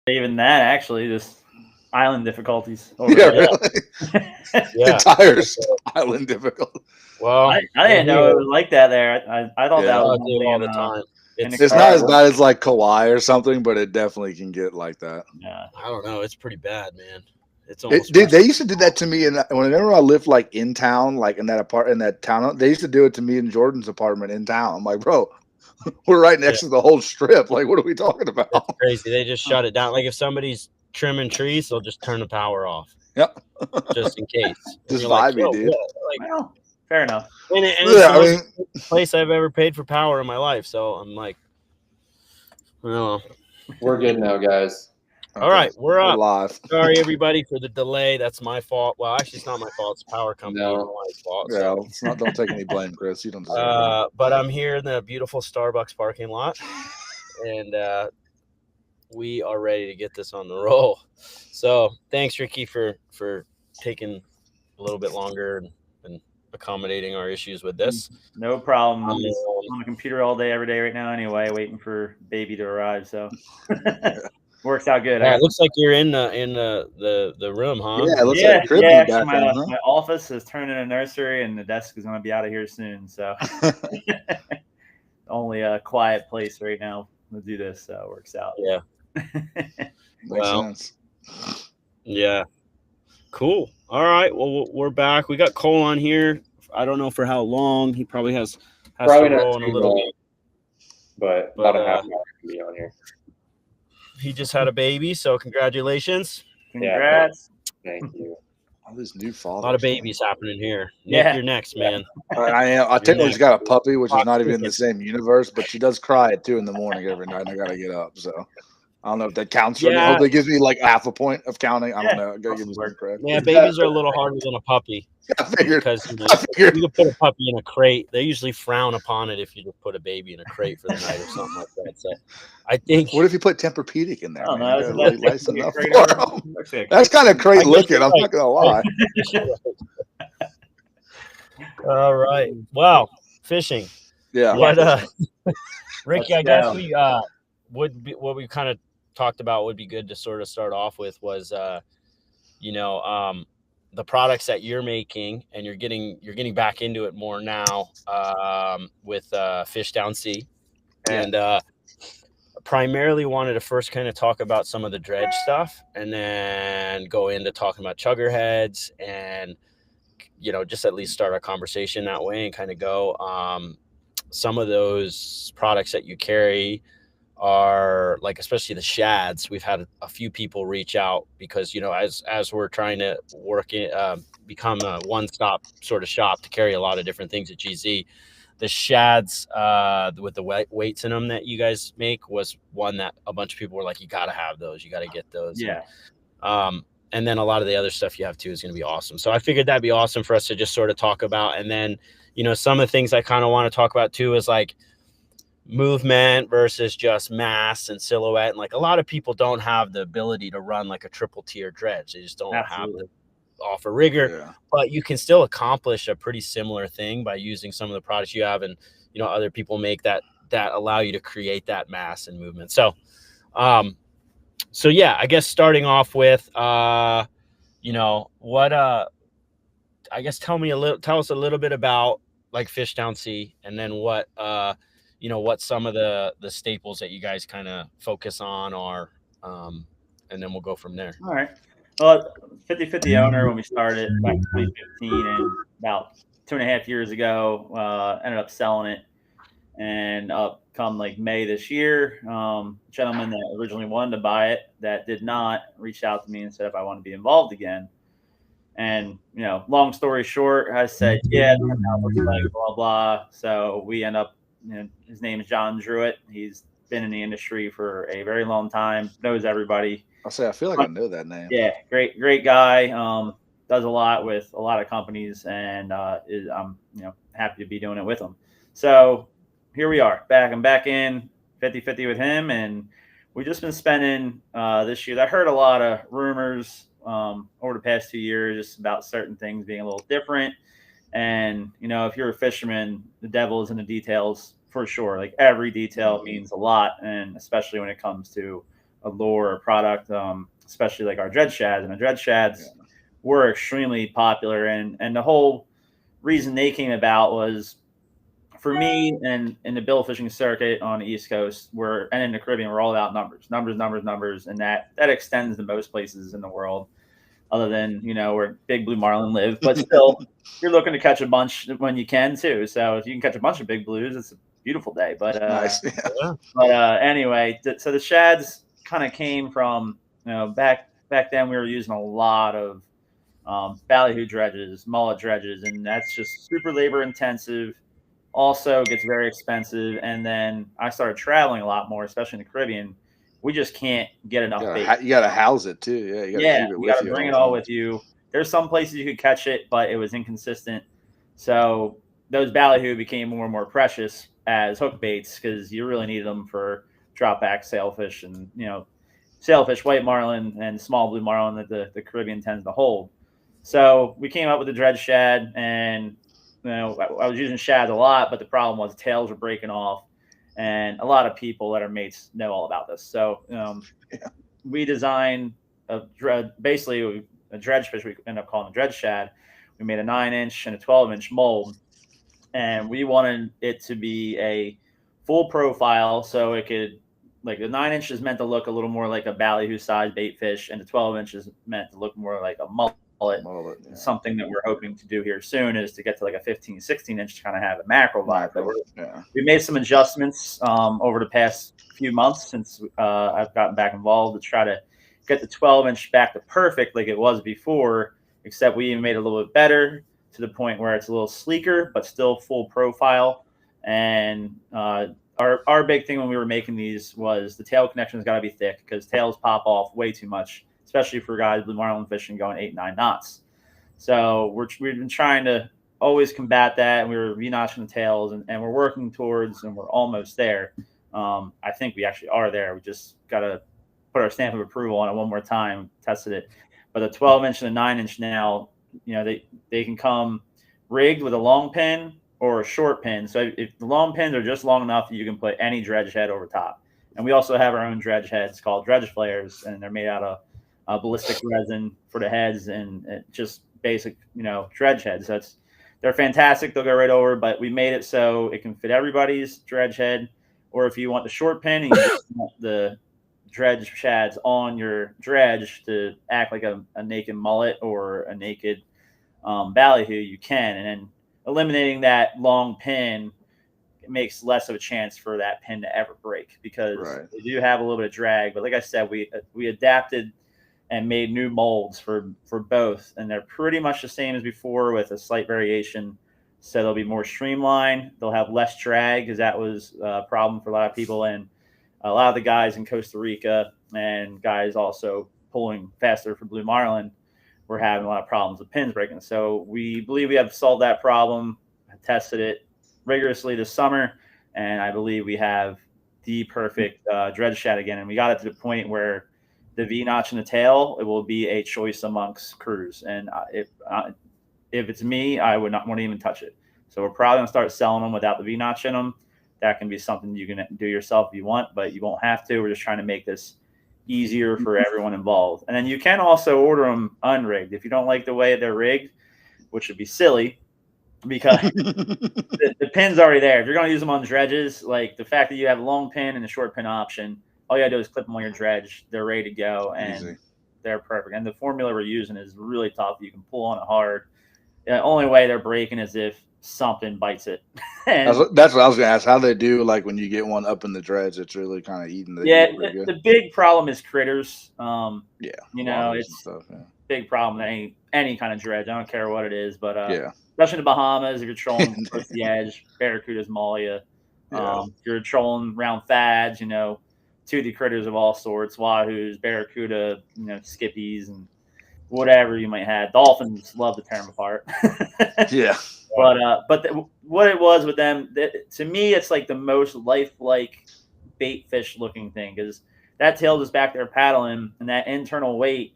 Even that, actually, just island difficulties over Yeah, there. really. Yeah. Entire island difficult. Well, I didn't know it was like that there. I thought that Yeah. was Oh, dude, only all in the time. in the It's It's not as Caribbean. bad as like Kauai or something, but it definitely can get like that. Yeah. I don't know. It's pretty bad, man. It's almost They worse. used to do that to me, and whenever I lived like in town, like in that town, they used to do it to me in Jordan's apartment in town. I'm like, bro, we're right Yeah, next to the whole strip. Like, what are we talking it's about? crazy. They just shut it down. Like if somebody's trimming trees, they'll just turn the power off Yep, just in case. And just you're like, vibey, yo, dude. what? Like, Well, fair enough. and it's Yeah, the I most mean, expensive place I've ever paid for power in my life. So I'm like, well, We're good now, guys. all right, we're up. live. Sorry, everybody, for the delay. That's my fault. Well, actually, it's not my fault. It's power company and No. my fault. Yeah, So, it's not. Don't take any blame, Chris. You don't deserve it. but I'm here in the beautiful Starbucks parking lot, and we are ready to get this on the roll. So, thanks, Ricky, for taking a little bit longer and accommodating our issues with this. No problem. I'm just on the computer all day, every day right now anyway, waiting for baby to arrive. So works out good. Yeah, it looks like you're in the room, huh? Yeah, it looks yeah, like crib yeah. in the Actually, background, my office is turning into a nursery, and the desk is going to be out of here soon. So huh? only a quiet place right now to do this. So it works out. Yeah. Makes sense. Yeah. Cool. All right. Well, we're back. We got Cole on here. I don't know for how long. He probably has Probably to not roll in a too little long, but about a half hour to be on here. He just had a baby, so congratulations. Congrats. Thank you. All these new A fathers. lot of babies happening here. Nick, Yeah. you're next, man. I technically next. got a puppy, which is not even in the Next. same universe, but she does cry at 2 a.m. every night. And I gotta get up, so I don't know if that counts for anything. Yeah. Hopefully, it gives me like half a point of counting. I don't know. I gotta give me some credit. Yeah, babies are a little harder than a puppy I figured. because I figured. you can put a puppy in a crate. They usually frown upon it if you just put a baby in a crate for the night or something like that. So I think. What if you put Tempur-Pedic in there? Oh, Man? no, You gotta that's license a up great for order. 'em. Looks like a That's kind of I great guess looking. you're I'm not gonna lie. All right. Wow. Fishing. Yeah. But Ricky, I Let's guess go. what we kind of talked about would be good to sort of start off with was the products that you're making, and you're getting back into it more now with Fish Downsea. And primarily wanted to first kind of talk about some of the dredge stuff and then go into talking about chugger heads and just at least start our conversation that way and kind of go some of those products that you carry are like, especially the shads. We've had a few people reach out because as we're trying to work in become a one-stop sort of shop to carry a lot of different things at GZ. The shads with the weights in them that you guys make was one that a bunch of people were like, you got to have those, you got to get those. Yeah. And then a lot of the other stuff you have too is going to be awesome. So I figured that'd be awesome for us to just sort of talk about. And then, some of the things I kind of want to talk about too is like movement versus just mass and silhouette. And like a lot of people don't have the ability to run like a triple tier dredge. They just don't have the offer rigor, but you can still accomplish a pretty similar thing by using some of the products you have and other people make that allow you to create that mass and movement. So yeah, I guess starting off with what I guess tell us a little bit about like Fish Downsea, and then what what some of the staples that you guys kind of focus on are, and then we'll go from there. All right. Well, 50/50 owner when we started back in 2015, and about 2.5 years ago, ended up selling it. And come like May this year, gentleman that originally wanted to buy it that did not reached out to me and said if I want to be involved again. And long story short, I said yeah, looks like blah blah. So we end up. His name is John Druitt. He's been in the industry for a very long time, knows everybody. I'll say I feel like I know that name. Yeah, great guy. Does a lot with a lot of companies, and I'm happy to be doing it with him. So here we are, I'm back in 50/50 with him, and we've just been spending this year. I heard a lot of rumors over the past 2 years just about certain things being a little different. And if you're a fisherman, the devil is in the details for sure. Like every detail means a lot, and especially when it comes to lure or product, especially like our dredge shads. And the dredge shads were extremely popular, and the whole reason they came about was for me and in the bill fishing circuit on the East Coast, and in the Caribbean, we're all about numbers, and that extends to most places in the world, other than where big blue marlin live. But still, you're looking to catch a bunch when you can too. So if you can catch a bunch of big blues, it's a beautiful day. But nice. But anyway, so the shads kind of came from back then we were using a lot of ballyhoo dredges, mullet dredges, and that's just super labor intensive. Also gets very expensive. And then I started traveling a lot more, especially in the Caribbean. We just can't get enough bait. You gotta house it too. Yeah, you gotta keep it with you. You gotta bring it all with you. There's some places you could catch it, but it was inconsistent. So those ballyhoo became more and more precious as hook baits because you really needed them for drop back sailfish and sailfish, white marlin, and small blue marlin that the Caribbean tends to hold. So we came up with the dredge shad, and I was using shads a lot, but the problem was tails were breaking off, and a lot of people that are mates know all about this. So we designed basically a dredge fish. We ended up calling the dredge shad. We made a 9-inch and a 12-inch mold, and we wanted it to be a full profile, so it could, like, the 9-inch is meant to look a little more like a ballyhoo size bait fish, and the 12-inch is meant to look more like a mullet. Something that we're hoping to do here soon is to get to like a 15, 16-inch to kind of have a mackerel vibe. But we made some adjustments over the past few months since I've gotten back involved to try to get the 12-inch back to perfect like it was before, except we even made it a little bit better to the point where it's a little sleeker but still full profile. And our big thing when we were making these was the tail connection's got to be thick because tails pop off way too much, especially for guys blue marlin fishing going 8-9 knots. So we've been trying to always combat that, and we were V-notching the tails, and we're working towards, and we're almost there. I think we actually are there. We just got to put our stamp of approval on it one more time, tested it. But the 12-inch and the 9-inch now, they can come rigged with a long pin or a short pin. So if the long pins are just long enough, you can put any dredge head over top. And we also have our own dredge heads called dredge flares, and they're made out of ballistic resin for the heads and just basic, dredge heads. They're fantastic. They'll go right over, but we made it so it can fit everybody's dredge head. Or if you want the short pin and you just want the dredge shads on your dredge to act like a naked mullet or a naked ballyhoo, you can. And then eliminating that long pin, it makes less of a chance for that pin to ever break because they do have a little bit of drag. But like I said, we adapted and made new molds for both, and they're pretty much the same as before with a slight variation. So they'll be more streamlined. They'll have less drag because that was a problem for a lot of people, and a lot of the guys in Costa Rica and guys also pulling faster for blue marlin were having a lot of problems with pins breaking. So we believe we have solved that problem. I tested it rigorously this summer, and I believe we have the perfect dredge shad again. And we got it to the point where the V-notch in the tail, it will be a choice amongst crews. And if it's me, I would not want to even touch it. So we're probably going to start selling them without the V-notch in them. That can be something you can do yourself if you want, but you won't have to. We're just trying to make this easier for everyone involved. And then you can also order them unrigged. If you don't like the way they're rigged, which would be silly because the pin's already there. If you're going to use them on dredges, like the fact that you have a long pin and a short pin option, all you got to do is clip them on your dredge. They're ready to go, and they're perfect. And the formula we're using is really tough. You can pull on it hard. The only way they're breaking is if something bites it. That's what I was going to ask. How they do, like when you get one up in the dredge, it's really kind of eating the the big problem is critters. It's stuff, big problem. Any kind of dredge. I don't care what it is, but especially in the Bahamas, if you're trolling close to the edge, barracudas maul you. If you're trolling around fads, toothy critters of all sorts, wahoos, barracuda, skippies, and whatever you might have. Dolphins love to tear them apart. But what it was with them, to me, it's like the most lifelike bait fish looking thing because that tail is back there paddling, and that internal weight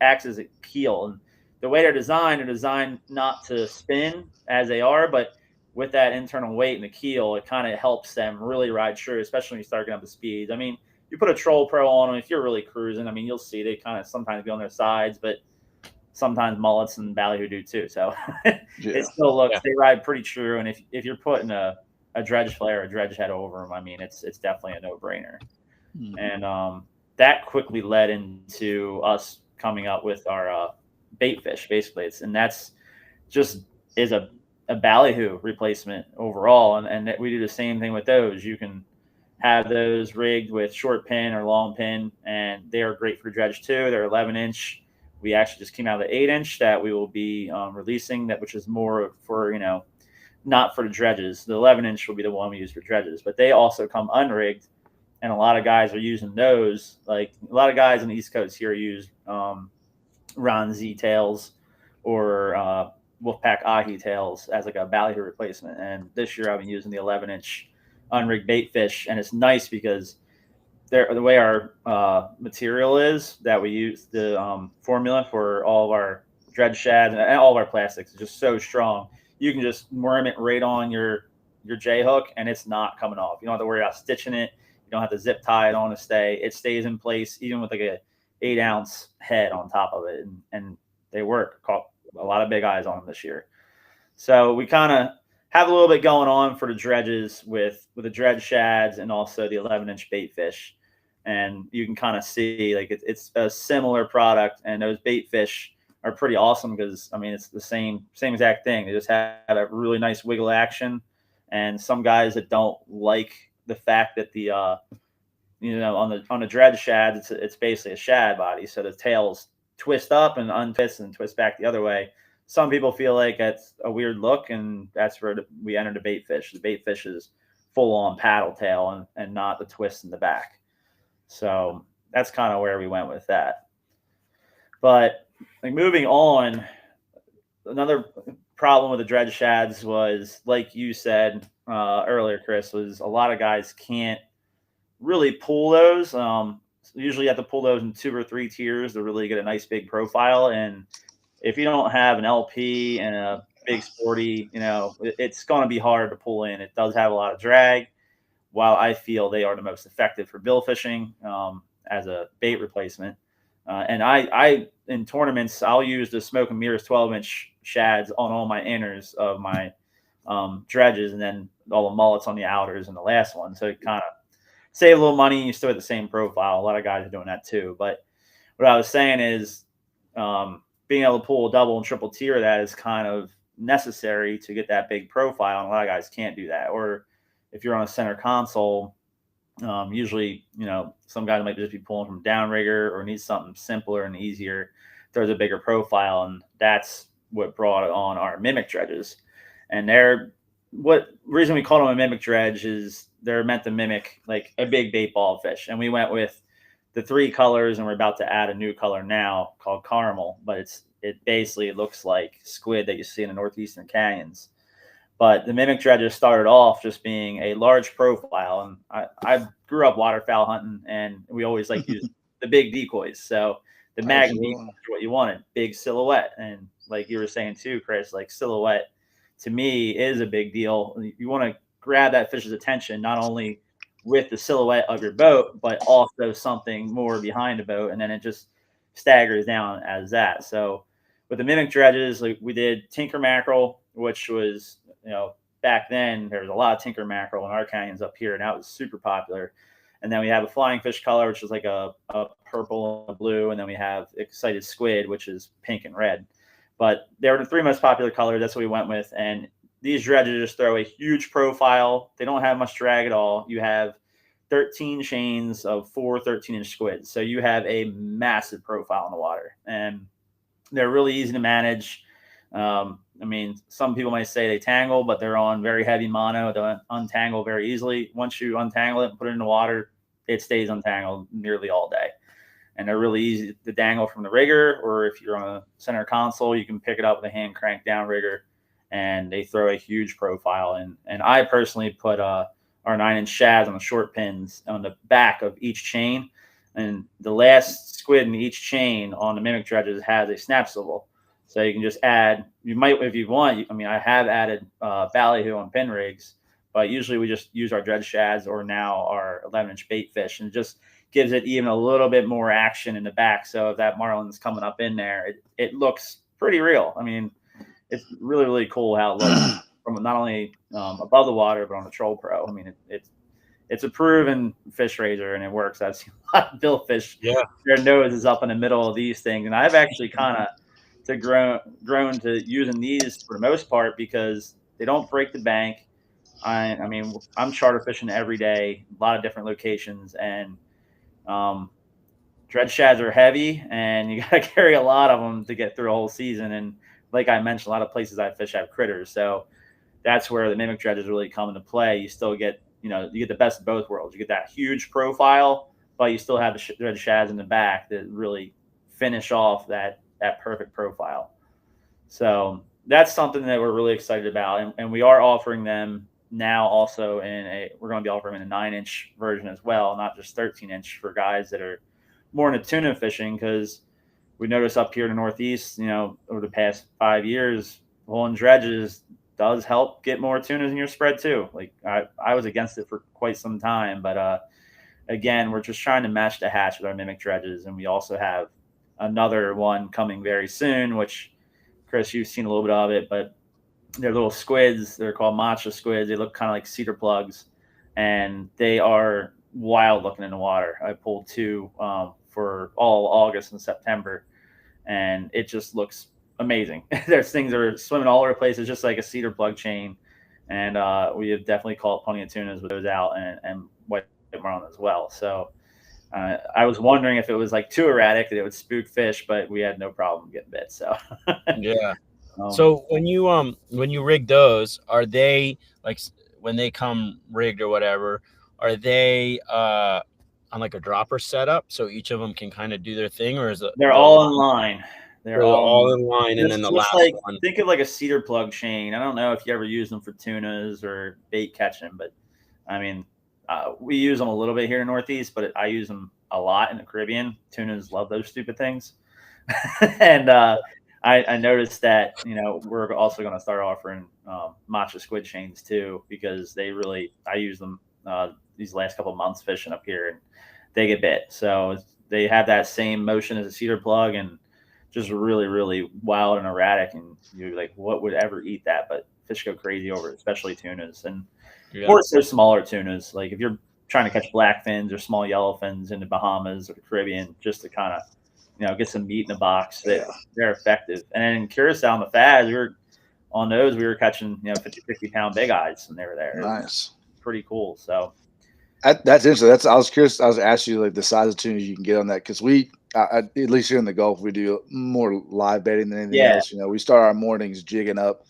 acts as a keel. And the way they're designed not to spin as they are, but with that internal weight and the keel, it kind of helps them really ride true, especially when you start getting up to speeds. I mean, you put a Troll Pro on them, if you're really cruising, I mean, you'll see they kind of sometimes go on their sides, but sometimes mullets and ballyhoo do too. So it still looks, they ride pretty true. And if you're putting a dredge flare, a dredge head over them, I mean, it's definitely a no brainer. And that quickly led into us coming up with our bait fish, basically. That's just is a ballyhoo replacement overall. And we do the same thing with those. You can have those rigged with short pin or long pin, and they are great for dredge too. They're 11-inch. We actually just came out of the 8-inch that we will be releasing, that which is more for, not for the dredges. The 11-inch will be the one we use for dredges, but they also come unrigged, and a lot of guys are using those. Like a lot of guys on the East Coast here use Ron Z tails or Wolfpack Ahi tails as like a ballyhoo replacement. And this year I've been using the 11-inch unrigged bait fish, and it's nice because the way our material is that we use, the formula for all of our dredge shads and all of our plastics is just so strong. You can just worm it right on your J hook, and it's not coming off. You don't have to worry about stitching it. You don't have to zip tie it on to stay. It stays in place even with like a 8-ounce head on top of it, and they work. Caught a lot of big eyes on them this year. So we kind of have a little bit going on for the dredges with the dredge shads and also the 11-inch bait fish. And you can kind of see like it's a similar product, and those bait fish are pretty awesome because I mean it's the same exact thing. They just have a really nice wiggle action, and some guys that don't like the fact that the on the dredge shad it's basically a shad body, so the tails twist up and untwist and twist back the other way. Some people feel like that's a weird look, and that's where we enter the bait fish. The bait fish is full on paddle tail and not the twist in the back. So that's kind of where we went with that. But like moving on, another problem with the dredge shads was, like you said earlier, Chris, was a lot of guys can't really pull those. Usually you have to pull those in 2 or 3 tiers to really get a nice big profile. And if you don't have an LP and a big sporty, it's going to be hard to pull in. It does have a lot of drag. While I feel they are the most effective for bill fishing as a bait replacement. And I in tournaments, I'll use the Smoke and Mirrors 12-inch shads on all my inners of my dredges, and then all the mullets on the outers and the last one. So it kind of save a little money, and you still have the same profile. A lot of guys are doing that too. But what I was saying is being able to pull a double and triple tier of that is kind of necessary to get that big profile, and a lot of guys can't do that. Or if you're on a center console, usually, some guys might just be pulling from downrigger or need something simpler and easier, throws a bigger profile. And that's what brought on our mimic dredges. And reason we call them a mimic dredge is they're meant to mimic like a big bait ball fish. And we went with the 3 colors, and we're about to add a new color now called caramel, but it basically looks like squid that you see in the northeastern canyons. But the mimic dredges started off just being a large profile, and I grew up waterfowl hunting, and we always like use the big decoys. So the magnet decoys are what you wanted, big silhouette, and like you were saying too, Chris, like silhouette to me is a big deal. You want to grab that fish's attention not only with the silhouette of your boat, but also something more behind the boat, and then it just staggers down as that. So with the mimic dredges, like we did tinker mackerel, which was back then there was a lot of tinker mackerel in our canyons up here, and that was super popular. And then we have a flying fish color, which is like a purple and a blue, and then we have excited squid, which is pink and red. But they were the 3 most popular colors. That's what we went with. And these dredges just throw a huge profile. They don't have much drag at all. You have 13 chains of 4 13-inch squids, so you have a massive profile in the water, and they're really easy to manage. I mean, some people might say they tangle, but they're on very heavy mono. They untangle very easily. Once you untangle it and put it in the water, it stays untangled nearly all day. And they're really easy to dangle from the rigger, or if you're on a center console, you can pick it up with a hand crank down rigger, and they throw a huge profile. And I personally put our 9-inch shads on the short pins on the back of each chain, and the last squid in each chain on the mimic dredges has a snap swivel. So you can just add, you might, if you want, I have added ballyhoo on pin rigs, but usually we just use our dredge shads or now our 11-inch bait fish, and just gives it even a little bit more action in the back. So if that marlin's coming up in there, it looks pretty real. I mean, it's really, really cool how it looks from not only above the water, but on the Troll Pro. I mean, it's a proven fish raiser, and it works. I've seen a lot of billfish. Yeah. Their nose is up in the middle of these things. And I've actually kind of grown to using these for the most part because they don't break the bank. I mean, I'm charter fishing every day, a lot of different locations, and dredge shads are heavy, and you got to carry a lot of them to get through a whole season. And like I mentioned, a lot of places I fish have critters, so that's where the mimic dredges really come into play. You still get, you get the best of both worlds. You get that huge profile, but you still have the dredge shads in the back that really finish off that perfect profile. So that's something that we're really excited about, and we are offering them now also we're going to be offering in a 9-inch version as well, not just 13-inch for guys that are more into tuna fishing, because we noticed up here in the Northeast, over the past 5 years, pulling dredges does help get more tunas in your spread too. Like I was against it for quite some time, but again, we're just trying to match the hatch with our mimic dredges, and we also have another one coming very soon, which Chris, you've seen a little bit of it, but they're little squids. They're called matcha squids. They look kind of like cedar plugs, and they are wild looking in the water. I pulled 2 for all August and September, and it just looks amazing. There's things that are swimming all over the place. It's just like a cedar plug chain, and we have definitely caught plenty of tunas with those out, and white marlin as well. So I was wondering if it was like too erratic that it would spook fish, but we had no problem getting bit. So yeah. So when you rig those, are they like when they come rigged or whatever? Are they on like a dropper setup so each of them can kind of do their thing, or is it? They're all in line. They're all in line, and then the last like, one. Think of like a cedar plug chain. I don't know if you ever use them for tunas or bait catching, but I mean, we use them a little bit here in the Northeast, but I use them a lot in the Caribbean. Tunas love those stupid things, and I noticed that we're also going to start offering matcha squid chains too, because I use them these last couple of months fishing up here, and they get bit. So they have that same motion as a cedar plug, and just really, really wild and erratic. And you're like, what would ever eat that? But fish go crazy over it, especially tunas. And of course, there's smaller tunas. Like if you're trying to catch blackfins or small yellowfins in the Bahamas or the Caribbean, just to kind of get some meat in the box, that they're effective. And in Curacao on the Fads, we were catching 50 pound big eyes, and they were there. Nice, pretty cool. So that's interesting. I was curious. I was asking you like the size of tunas you can get on that, because we at least here in the Gulf, we do more live baiting than anything else. We start our mornings jigging up,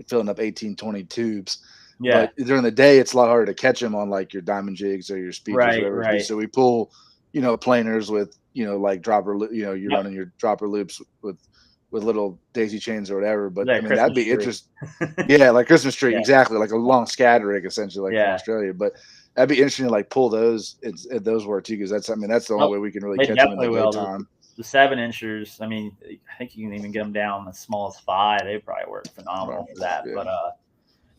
filling up 18, 20 tubes. Yeah. But during the day, it's a lot harder to catch them on like your diamond jigs or your speakers, whatever it is. So we pull, planers with, like dropper, you're running your dropper loops with little daisy chains or whatever. But I mean, that'd be interesting. Yeah, like Christmas tree, exactly, like a long scad rig, essentially, like from Australia. But that'd be interesting to like pull those at those work too, because that's the only way we can really catch them in the daytime. The 7-inchers, I mean, I think you can even get them down as small as 5. They probably work phenomenal for that. Yeah.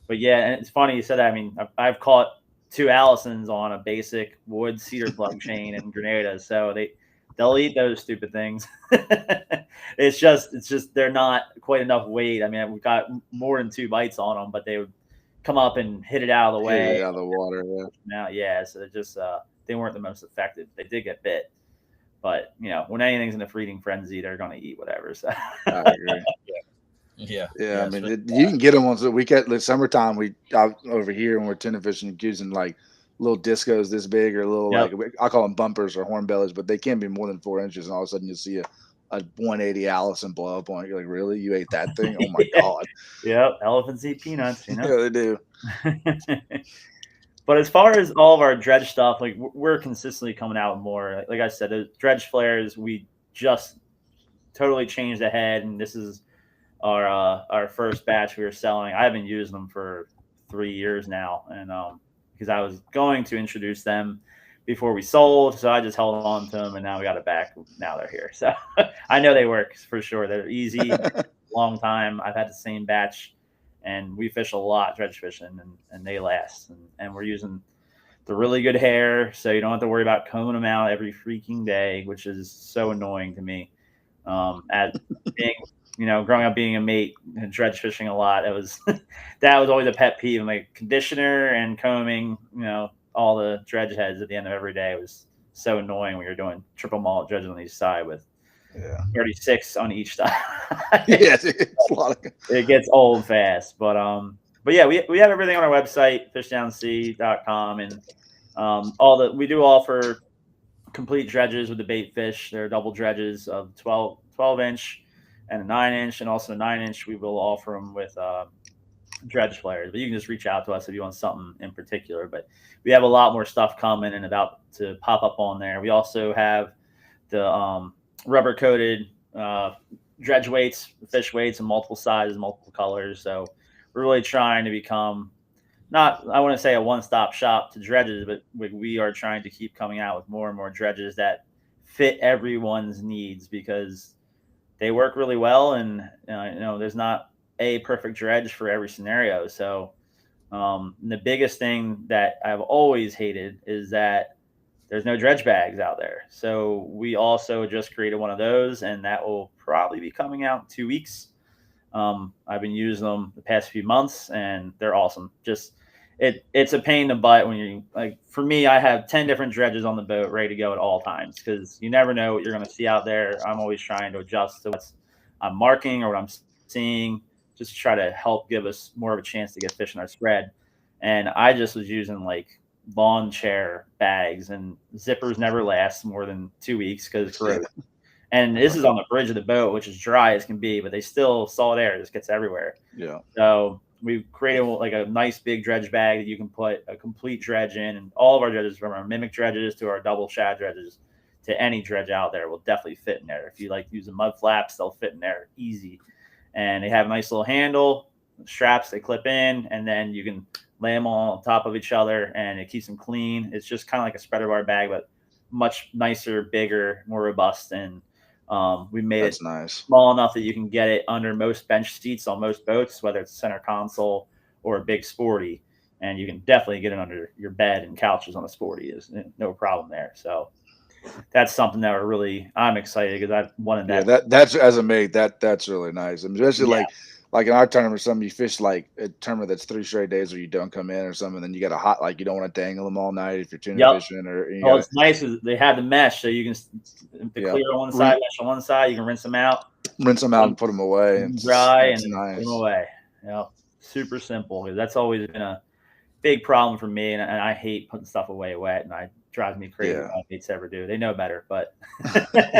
But yeah, and it's funny you said that. I mean, I've caught 2 Allisons on a basic wood cedar plug chain in Grenada, so they'll eat those stupid things. It's just they're not quite enough weight. I mean, we've got more than 2 bites on them, but they would come up and hit it out of the way. Hit it out of the water, yeah. Now, so they weren't the most effective. They did get bit. But, when anything's in a feeding frenzy, they're going to eat whatever. So I agree. Yeah. I mean, you can get them on. So we get the summertime. We out over here when we're tuna fishing, using like little discos this big, or little like I call them bumpers or hornbellies, but they can't be more than 4 inches. And all of a sudden, you see a 180 Allison blow up on it. You're like, really? You ate that thing? Oh my god! Yep, elephants eat peanuts. Yeah, they do. But as far as all of our dredge stuff, like we're consistently coming out with more. Like I said, the dredge flares, we just totally changed ahead, and this is our first batch we were selling. I've been using them for 3 years now, and because I was going to introduce them before we sold, so I just held on to them, and now we got it back. Now they're here, so I know they work for sure. They're easy, long time. I've had the same batch. And we fish a lot dredge fishing, and they last. And we're using the really good hair, so you don't have to worry about combing them out every freaking day, which is so annoying to me. At being, growing up being a mate and dredge fishing a lot, it was that was always a pet peeve. Like conditioner and combing, all the dredge heads at the end of every day was so annoying when you're doing triple mullet dredges on each side with 36 on each side. It's a lot of... It gets old fast, but yeah, we have everything on our website, fishdownsea.com, and we do offer complete dredges with the bait fish. They're double dredges of 12 inch and a 9-inch, and also a 9-inch. We will offer them with dredge flares, but you can just reach out to us if you want something in particular. But we have a lot more stuff coming and about to pop up on there. We also have the rubber coated dredge weights, fish weights in multiple sizes, multiple colors. So we're really trying to become not, I want to say a one-stop shop to dredges, but we are trying to keep coming out with more and more dredges that fit everyone's needs, because they work really well, and there's not a perfect dredge for every scenario. So the biggest thing that I've always hated is that there's no dredge bags out there. So we also just created one of those, and that will probably be coming out in 2 weeks. I've been using them the past few months, and they're awesome. Just it's a pain in the butt when you, like, for me, I have 10 different dredges on the boat ready to go at all times, because you never know what you're going to see out there. I'm always trying to adjust to what I'm marking or what I'm seeing, just to try to help give us more of a chance to get fish in our spread. And I just was using like lawn chair bags, and zippers never last more than 2 weeks because it's corrosive. And this is on the bridge of the boat, which is dry as can be, but they still, solid air just gets everywhere. Yeah. So we've created like a nice big dredge bag that you can put a complete dredge in, and all of our dredges, from our mimic dredges to our double shad dredges to any dredge out there, will definitely fit in there. If you like using mud flaps, they'll fit in there easy. And they have a nice little handle, straps they clip in, and then you can lay them all on top of each other, and it keeps them clean. It's just kind of like a spreader bar bag, but much nicer, bigger, more robust, and we made it small enough that you can get it under most bench seats on most boats, whether it's center console or a big sporty, and you can definitely get it under your bed and couches on a sporty. Is no problem there. So that's something that I'm excited, because I've wanted that. Yeah, that's, as a mate, that's really nice. I mean, especially like in our tournament, some you fish like a tournament that's 3 straight days where you don't come in or something, and then you got a hot, like, you don't want to dangle them all night if you're tuna fishing, or it's nice is they have the mesh, so you can clear on one side, mesh on one side, you can rinse them out and put them away, and dry, and nice. Put them away. Super simple, because that's always been a big problem for me, and I hate putting stuff away wet, and it drives me crazy. My mates ever do. They know better, but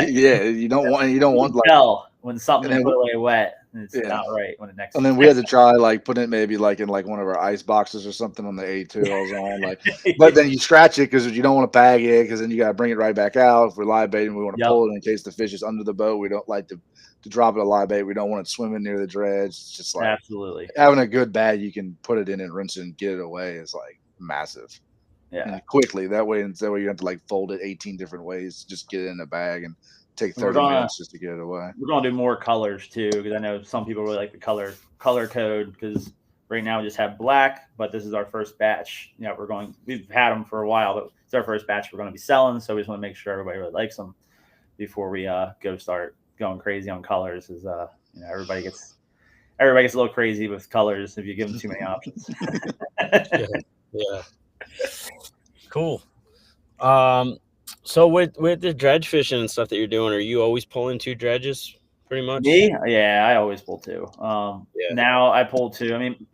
you don't want like, tell when something put away wet. It's not right when the next. And then we had to try like putting it maybe like in like one of our ice boxes or something on the A2 I was on, like, but then you scratch it because you don't want to bag it, because then you got to bring it right back out. If we're live baiting, we want to pull it in case the fish is under the boat. We don't like to drop it a live bait. We don't want it swimming near the dredge. It's just like, absolutely having a good bag you can put it in and rinse it and get it away is like massive. And quickly, that way you have to like fold it 18 different ways. Just get it in a bag and take 30 minutes just to get it away. We're gonna do more colors too, because I know some people really like the color code, because right now we just have black, but this is our first batch. We've had them for a while, but it's our first batch we're going to be selling, so we just want to make sure everybody really likes them before we start going crazy on colors. Is everybody gets a little crazy with colors if you give them too many options. Yeah. Cool. So with the dredge fishing and stuff that you're doing, are you always pulling 2 dredges pretty much? Me? Yeah, I always pull 2. Now I pull 2. I mean,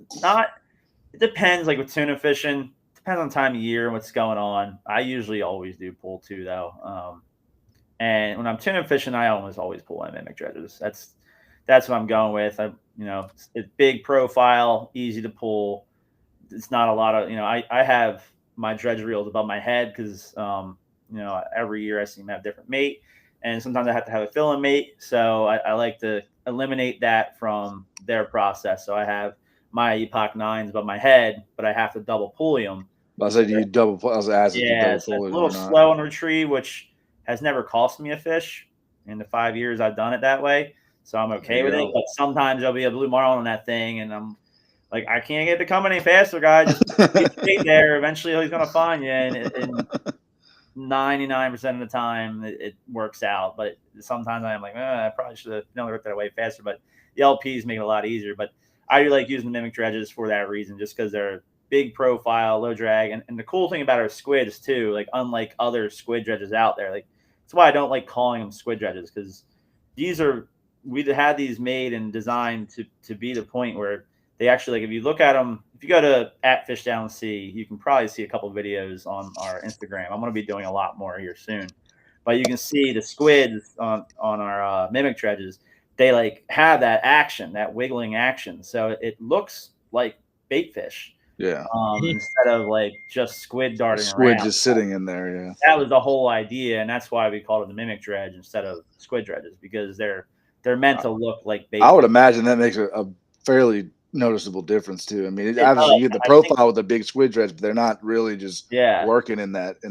it depends, like with tuna fishing, depends on time of year and what's going on. I usually always do pull 2 though. And when I'm tuna fishing, I almost always pull my mimic dredges. That's what I'm going with. It's big profile, easy to pull. It's not a lot of, I have my dredge reels above my head, because every year I seem to have a different mate, and sometimes I have to have a fill-in mate. So I like to eliminate that from their process. So I have my Epoch 9s above my head, but I have to double pulley them. I said you double pull. I was asking. Yeah, it's a little slow on retrieve, which has never cost me a fish in the 5 years I've done it that way. So I'm okay with it. But sometimes there'll be a blue marlin on that thing, and I'm like, I can't get it to come any faster, guy. Just stay there. Eventually, he's gonna find you, and 99% of the time it works out. But sometimes I'm like, I probably should have worked that way faster. But the LPs make it a lot easier. But I do like using the mimic dredges for that reason, just because they're big profile, low drag, and the cool thing about our squids too, like unlike other squid dredges out there, like that's why I don't like calling them squid dredges, because we had these made and designed to be the point where they actually, like, if you look at them, if you go to @FishDownsea, you can probably see a couple of videos on our Instagram. I'm going to be doing a lot more here soon, but you can see the squids on our mimic dredges. They like have that action, that wiggling action, so it looks like bait fish. Yeah. Instead of like just squid darting around. Squid just sitting in there. Yeah. That was the whole idea, and that's why we called it the mimic dredge instead of squid dredges, because they're meant to look like bait. I would imagine that makes a fairly noticeable difference too. I mean, obviously you get the profile with the big squid dredge, but they're not really just working in the you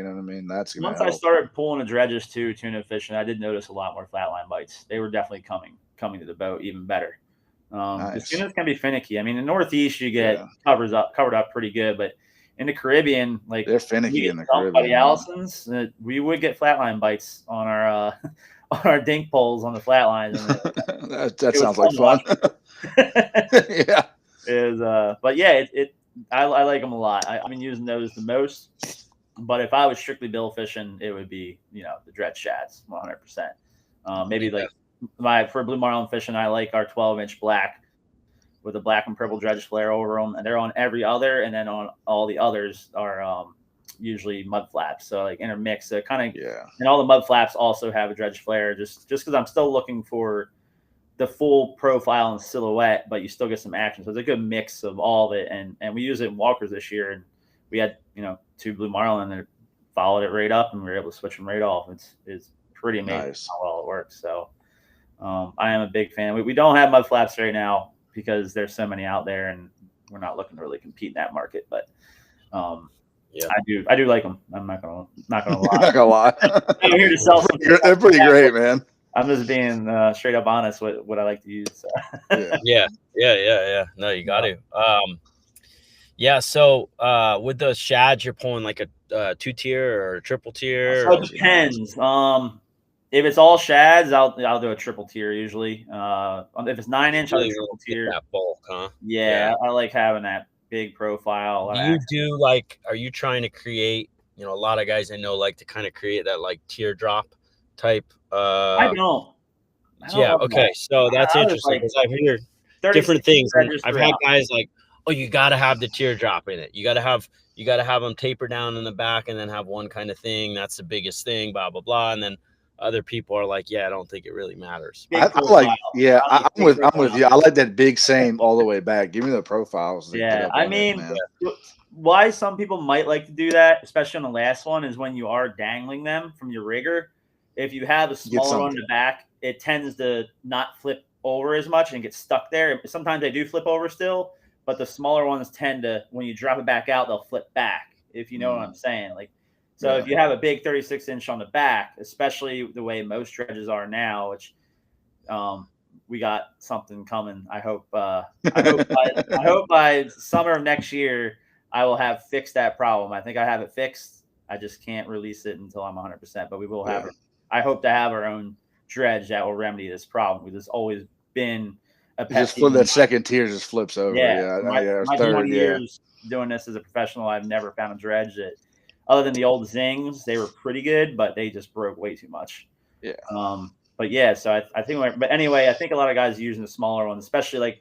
know what I mean? That's gonna once help. I started pulling the dredges too, tuna fishing, I did notice a lot more flatline bites. They were definitely coming to the boat even better. The tunas can be finicky. I mean, in the Northeast you get covered up pretty good, but in the Caribbean, like, they're finicky in the Caribbean. Caribbean. Allison's, we would get flatline bites on our on our dink poles on the flatlines. That sounds like fun. Yeah. But yeah, I like them a lot. I've been using those the most. But if I was strictly bill fishing, it would be the dredge shads 100%. Maybe like for blue marlin fishing, I like our 12-inch black with a black and purple dredge flare over them, and they're on every other, and then on all the others are usually mud flaps. So like intermix, kind of, and all the mud flaps also have a dredge flare, just because I'm still looking for the full profile and silhouette, but you still get some action. So it's a good mix of all of it, and we use it in walkers this year, and we had 2 blue marlin that followed it right up, and we were able to switch them right off. It's pretty amazing how well it works. So I am a big fan. We don't have mud flaps right now because there's so many out there, and we're not looking to really compete in that market. But I do like them. I'm not gonna lie. Not gonna lie. I'm here to sell some. They're pretty great, man. I'm just being straight up honest with what I like to use. So. Yeah. No, you got to. So with those shads, you're pulling like a 2-tier or a triple tier. So it depends. If it's all shads, I'll do a triple tier usually. If it's 9-inch, I'll do triple tier. That bulk, huh? Yeah, I like having that big profile. Are you trying to create? A lot of guys I know like to kind of create that like teardrop type. I don't. Okay. So that's interesting because I've heard different things. I've had guys like, oh, you got to have the teardrop in it. You got to have them taper down in the back and then have one kind of thing. That's the biggest thing, blah, blah, blah. And then other people are like, I don't think it really matters. I'm with you. I like that big same all the way back. Give me the profiles. Why some people might like to do that, especially on the last one, is when you are dangling them from your rigger. If you have a smaller one in the back, it tends to not flip over as much and get stuck there. Sometimes they do flip over still, but the smaller ones tend to, when you drop it back out, they'll flip back, if you know what I'm saying. If you have a big 36-inch on the back, especially the way most dredges are now, which we got something coming. I hope by summer of next year, I will have fixed that problem. I think I have it fixed. I just can't release it until I'm 100%, but we will have it. I hope to have our own dredge that will remedy this problem, because it's always been a pet just flip that second tier just flips over. My 20 years doing this as a professional, I've never found a dredge that, other than the old Zings, they were pretty good, but they just broke way too much. Yeah. So I think, but anyway, I think a lot of guys are using the smaller one, especially like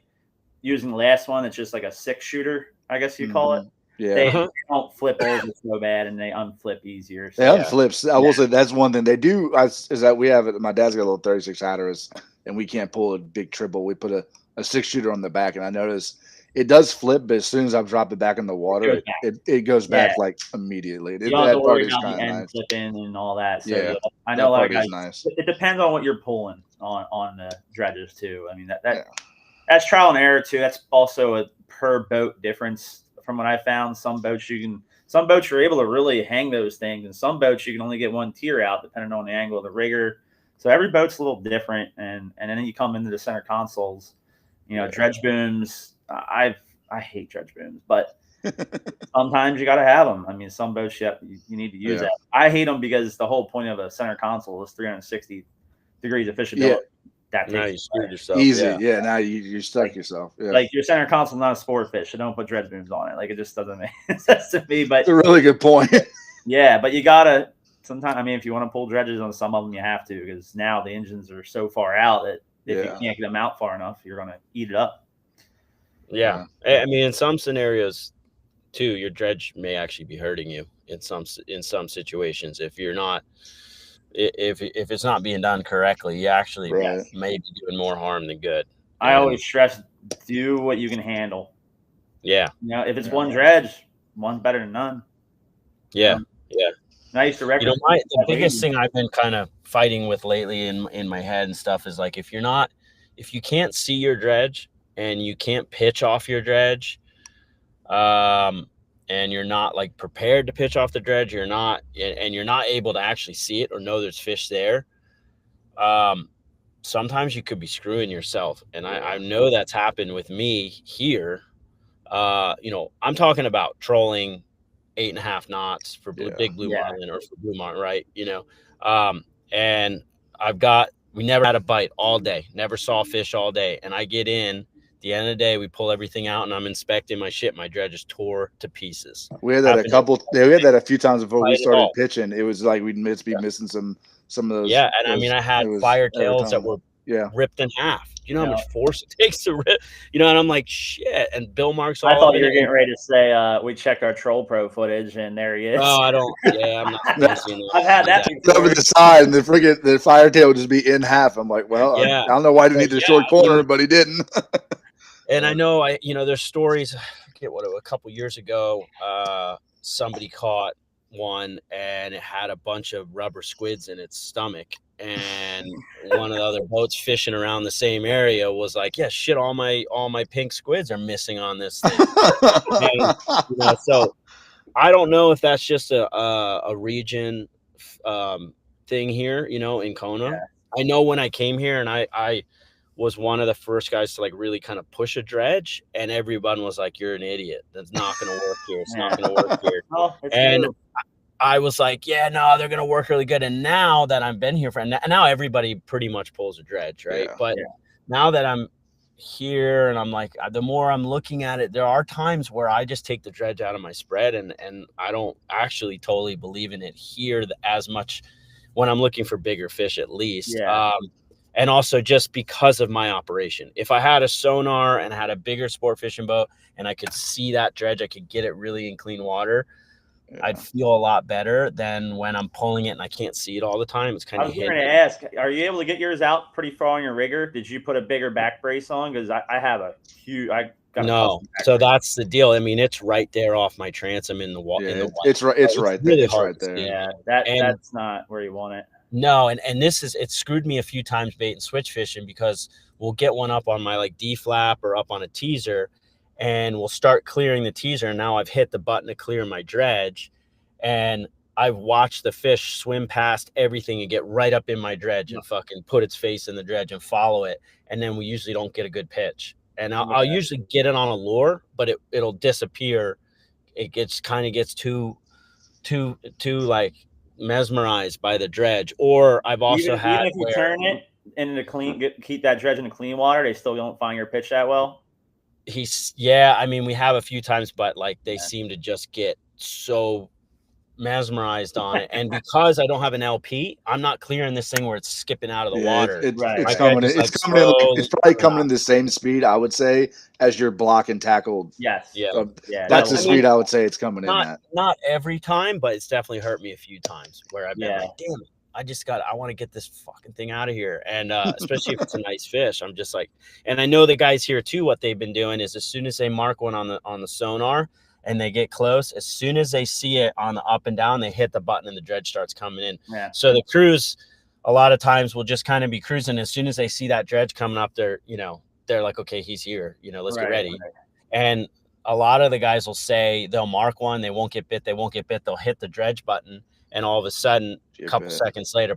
using the last one. It's just like a 6-shooter, I guess you call it. Yeah. They don't flip over so bad, and they unflip easier. So. They unflips. I will say that's one thing they do. Is that we have it. My dad's got a little 36 hatters, and we can't pull a big triple. We put a 6-shooter on the back, and I noticed it does flip, but as soon as I've dropped it back in the water, it goes back like immediately. You don't have to worry about the end flipping and all that. So I know a lot of guys. Nice. It depends on what you're pulling on the dredges too. I mean that's trial and error too. That's also a per boat difference. From what I found, some boats you're able to really hang those things, and some boats you can only get one tier out depending on the angle of the rigger. So every boat's a little different, and then you come into the center consoles. Dredge booms I hate dredge booms, but sometimes you got to have them. I mean, some boats you need to use that. I hate them because the whole point of a center console is 360 degrees of fishability. Yeah. That now takes you screwed yourself. Easy. Yeah. Now you stuck yourself. Yeah. Like your center console is not a sport fish, so don't put dredge booms on it. Like it just doesn't make sense to me. But it's a really good point. Yeah, but you gotta sometimes. I mean, if you want to pull dredges on some of them, you have to, because now the engines are so far out that if you can't get them out far enough, you're gonna eat it up. Yeah. I mean, in some scenarios too, your dredge may actually be hurting you in some situations if you're not. If it's not being done correctly, you actually may be doing more harm than good. I always stress, do what you can handle. Yeah. You know, if it's one dredge, one's better than none. Yeah. Yeah. And I used to record. You know, the biggest thing I've been kind of fighting with lately in my head and stuff is like, if you can't see your dredge and you can't pitch off your dredge, and you're not like prepared to pitch off the dredge, you're not able to actually see it or know there's fish there. Sometimes you could be screwing yourself. And I know that's happened with me here. You know, I'm talking about trolling 8.5 knots for big blue marlin or for blue marlin, right? You know, and we never had a bite all day, never saw fish all day. And I get in. At the end of the day, we pull everything out, and I'm inspecting my shit. My dredge is tore to pieces. We had that we had that a few times before we started pitching. It was like we'd be missing some of those. Yeah, and I mean, I had firetails that were ripped in half. You know how much force it takes to rip? You know, and I'm like, shit. And Bill Mark's all. I thought you were getting ready to say we checked our Troll Pro footage, and there he is. Oh, I don't. Yeah, I'm not fancy enough. I've had that over the side, and the firetail would just be in half. I'm like, well, I don't know why he didn't need the short corner, but he didn't. And I know, there's stories. I forget a couple years ago, somebody caught one and it had a bunch of rubber squids in its stomach. And one of the other boats fishing around the same area was like, yeah, shit, all my pink squids are missing on this thing. And, so I don't know if that's just a region thing here, in Kona. Yeah. I know when I came here and I was one of the first guys to like really kind of push a dredge, and everyone was like, you're an idiot. That's not going to work here. It's not going to work here. And true. I was like, yeah, no, they're going to work really good. And now that I've been here now everybody pretty much pulls a dredge, right? But now that I'm here and I'm like, the more I'm looking at it, there are times where I just take the dredge out of my spread, and I don't actually totally believe in it here as much when I'm looking for bigger fish, at least. Yeah. And also just because of my operation. If I had a sonar and had a bigger sport fishing boat and I could see that dredge, I could get it really in clean water, I'd feel a lot better than when I'm pulling it and I can't see it all the time. It's kind of hidden. I was going to ask, are you able to get yours out pretty far on your rigger? Did you put a bigger back brace on? Because I have a huge... No, so that's the deal. I mean, it's right there off my transom in the water. Yeah, it's right there. Really it's hard right there. Yeah, that's not where you want it. No, and it screwed me a few times bait and switch fishing, because we'll get one up on my like D flap or up on a teaser, and we'll start clearing the teaser. And now I've hit the button to clear my dredge, and I've watched the fish swim past everything and get right up in my dredge and fucking put its face in the dredge and follow it. And then we usually don't get a good pitch. And I'll usually get it on a lure, but it'll disappear. It gets too like mesmerized by the dredge. Or I've also even if you turn it into keep that dredge in the clean water, they still don't find your pitch that well. I mean, we have a few times, but like they seem to just get so mesmerized on it. And because I don't have an LP, I'm not clearing this thing where it's skipping out of the water. It's probably coming in the same speed, I would say, as your block and tackle. Yes. Yeah. That's the speed I would say it's coming in at. Not every time, but it's definitely hurt me a few times where I've been like, damn it, I want to get this fucking thing out of here. And especially if it's a nice fish, I'm just like, and I know the guys here too, what they've been doing is as soon as they mark one on the sonar and they get close, as soon as they see it on the up and down, they hit the button and the dredge starts coming in. Yeah. So the crews a lot of times will just kind of be cruising. As soon as they see that dredge coming up, they're like, okay, he's here, let's get ready. Right. And a lot of the guys will say they'll mark one, they won't get bit, they'll hit the dredge button, and all of a sudden, a couple seconds later,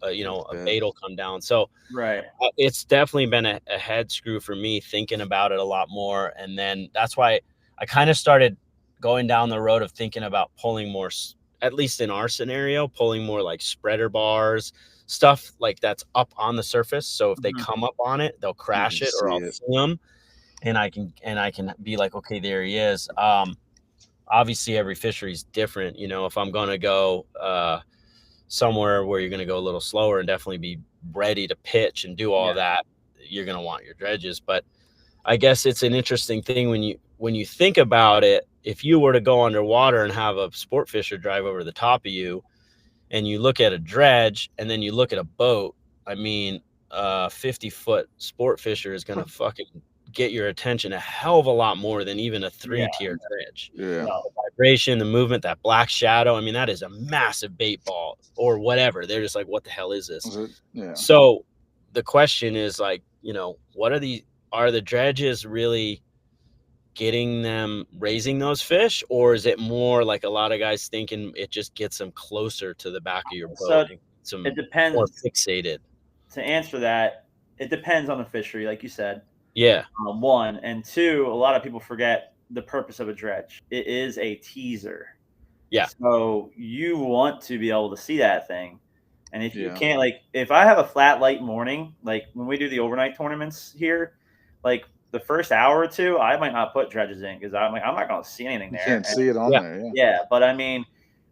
a bait will come down. So right. It's definitely been a head screw for me thinking about it a lot more. And then that's why I kind of started going down the road of thinking about pulling more, at least in our scenario, pulling more like spreader bars, stuff like that's up on the surface. So if they come up on it, they'll crash it or I'll see them and I can be like, okay, there he is. Obviously every fishery is different. If I'm going to go, somewhere where you're going to go a little slower and definitely be ready to pitch and do all that, you're going to want your dredges. But I guess it's an interesting thing when you think about it. If you were to go underwater and have a sport fisher drive over the top of you and you look at a dredge and then you look at a boat, I mean, 50-foot sport fisher is going to fucking get your attention a hell of a lot more than even a 3-tier dredge. Yeah. The vibration, the movement, that black shadow. I mean, that is a massive bait ball or whatever. They're just like, what the hell is this? Yeah. So the question is like, are the dredges really getting them raising those fish, or is it more like a lot of guys thinking it just gets them closer to the back of your boat? So it depends. More fixated. To answer that, it depends on the fishery, like you said. Yeah. One and two, a lot of people forget the purpose of a dredge. It is a teaser. Yeah. So you want to be able to see that thing. And if you can't, like, if I have a flat light morning, like when we do the overnight tournaments here, like the first hour or two, I might not put dredges in because I'm not going to see anything there. You can't see it on there. Yeah. But I mean,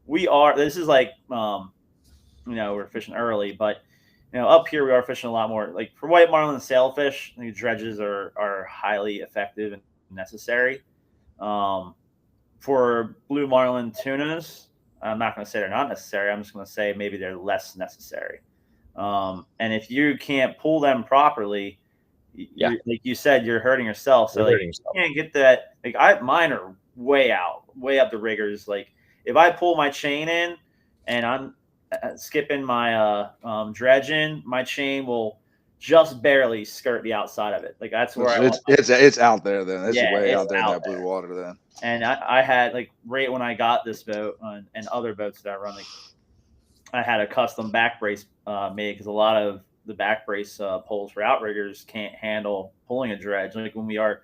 this is like, we're fishing early, but up here we are fishing a lot more. Like for white marlin and sailfish, I think dredges are highly effective and necessary. For blue marlin tunas, I'm not going to say they're not necessary. I'm just going to say maybe they're less necessary. And if you can't pull them properly, like you said, you're hurting yourself. So you can't get that. Like mine are way up the riggers. Like if I pull my chain in and I'm skipping my dredge in, my chain will just barely skirt the outside of it. Like that's where it's out there then. It's way out there in that blue water then. And I had, like, right when I got this boat and other boats that I run, like, I had a custom back brace made because a lot of the back brace poles for outriggers can't handle pulling a dredge. Like when we are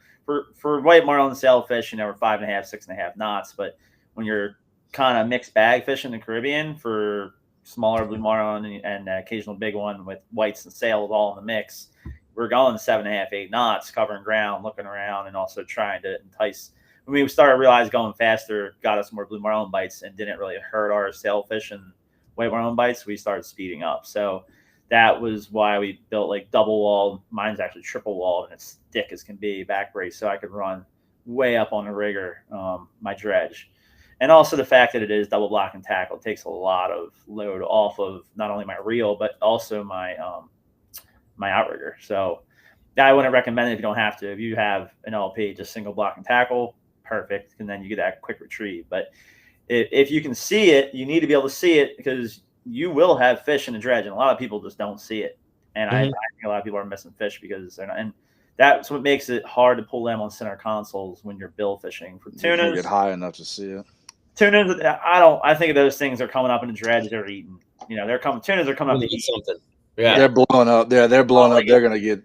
for white marlin and sailfish, we're 5.5, 6.5 knots. But when you're kind of mixed bag fishing in the Caribbean for smaller blue marlin and occasional big one with whites and sails all in the mix, we're going 7.5, 8 knots, covering ground, looking around, and also trying to entice. When we started to realize going faster got us more blue marlin bites and didn't really hurt our sailfish and white marlin bites, we started speeding up. So that was why we built like double walled. Mine's actually triple walled and it's thick as can be back brace, so I could run way up on the rigger, my dredge. And also the fact that it is double block and tackle takes a lot of load off of not only my reel but also my my outrigger. So I wouldn't recommend it if you don't have to. If you have an LP, just single block and tackle, perfect, and then you get that quick retrieve. But if you can see it, you need to be able to see it because you will have fish in the dredge, and a lot of people just don't see it. And I think a lot of people are missing fish because they're not. And that's what makes it hard to pull them on center consoles when you're bill fishing. For tunas, you get high enough to see it. Tunas, I think those things are coming up in the dredge. They're eating. Tunas are coming up to eat something. Yeah, they're blowing up. Yeah, they're blowing up. They're gonna get.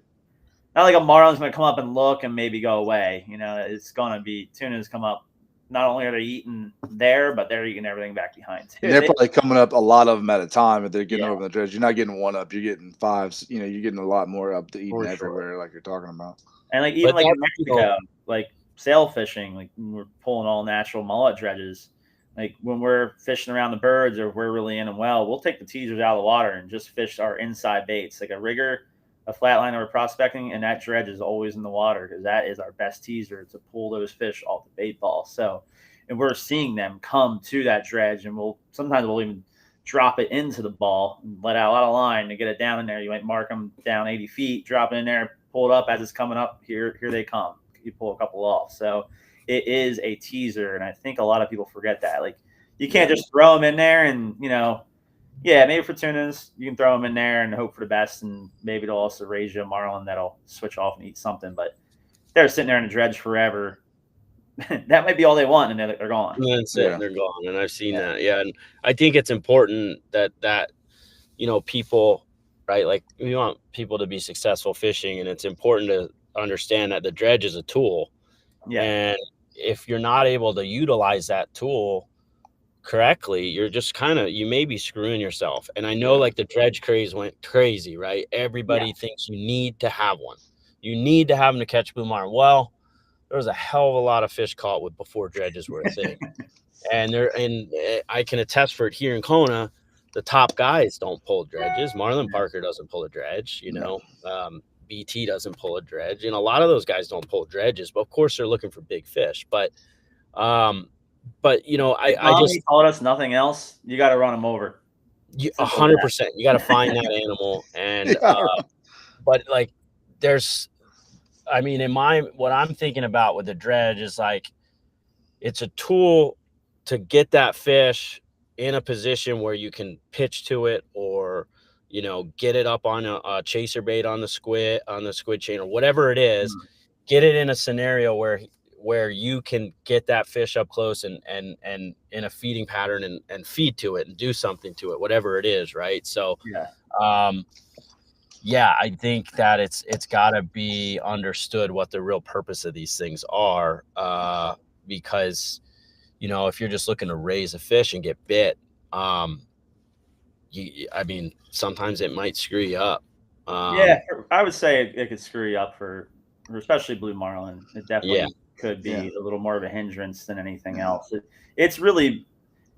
Not like a marlin's going to come up and look and maybe go away. It's going to be tunas come up. Not only are they eating there, but they're eating everything back behind too. They're probably coming up a lot of them at a time. If they're getting over the dredge, you're not getting one up. You're getting fives. You're getting a lot more up to eating everywhere, like you're talking about. And like even like in Mexico, like sail fishing, like when we're pulling all natural mullet dredges. Like when we're fishing around the birds or if we're really in them well, we'll take the teasers out of the water and just fish our inside baits, like a rigger, a flatline, or prospecting, and that dredge is always in the water because that is our best teaser to pull those fish off the bait ball. So, and we're seeing them come to that dredge, and sometimes we'll even drop it into the ball and let out a lot of line to get it down in there. You might mark them down 80 feet, drop it in there, pull it up as it's coming up. Here they come. You pull a couple off. So it is a teaser, and I think a lot of people forget that. Like you can't just throw them in there and maybe for tunas, you can throw them in there and hope for the best, and maybe they'll also raise you a marlin that'll switch off and eat something. But they're sitting there in the dredge forever. That might be all they want, and they're gone. That's it. They're gone, and I've seen that. Yeah, and I think it's important that people, right? Like we want people to be successful fishing, and it's important to understand that the dredge is a tool. Yeah. And if you're not able to utilize that tool correctly, you're just you may be screwing yourself. And I know like the dredge craze went crazy, right? Everybody thinks you need to have one. You need to have them to catch blue marlin. Well, there was a hell of a lot of fish caught with before dredges were a thing. And I can attest for it here in Kona, the top guys don't pull dredges. Marlon Parker doesn't pull a dredge, BT doesn't pull a dredge. And a lot of those guys don't pull dredges, but of course they're looking for big fish. But I just taught us nothing else. You got to run them over. 100%. You got to find that animal. And, but like what I'm thinking about with the dredge is like, it's a tool to get that fish in a position where you can pitch to it, or, get it up on a chaser bait on the squid chain or whatever it is, get it in a scenario where you can get that fish up close and in a feeding pattern and feed to it and do something to it, whatever it is. Right. So, I think that it's gotta be understood what the real purpose of these things are. Because, if you're just looking to raise a fish and get bit, sometimes it might screw you up. I would say it could screw you up for especially blue marlin. It definitely could be a little more of a hindrance than anything else. It's really,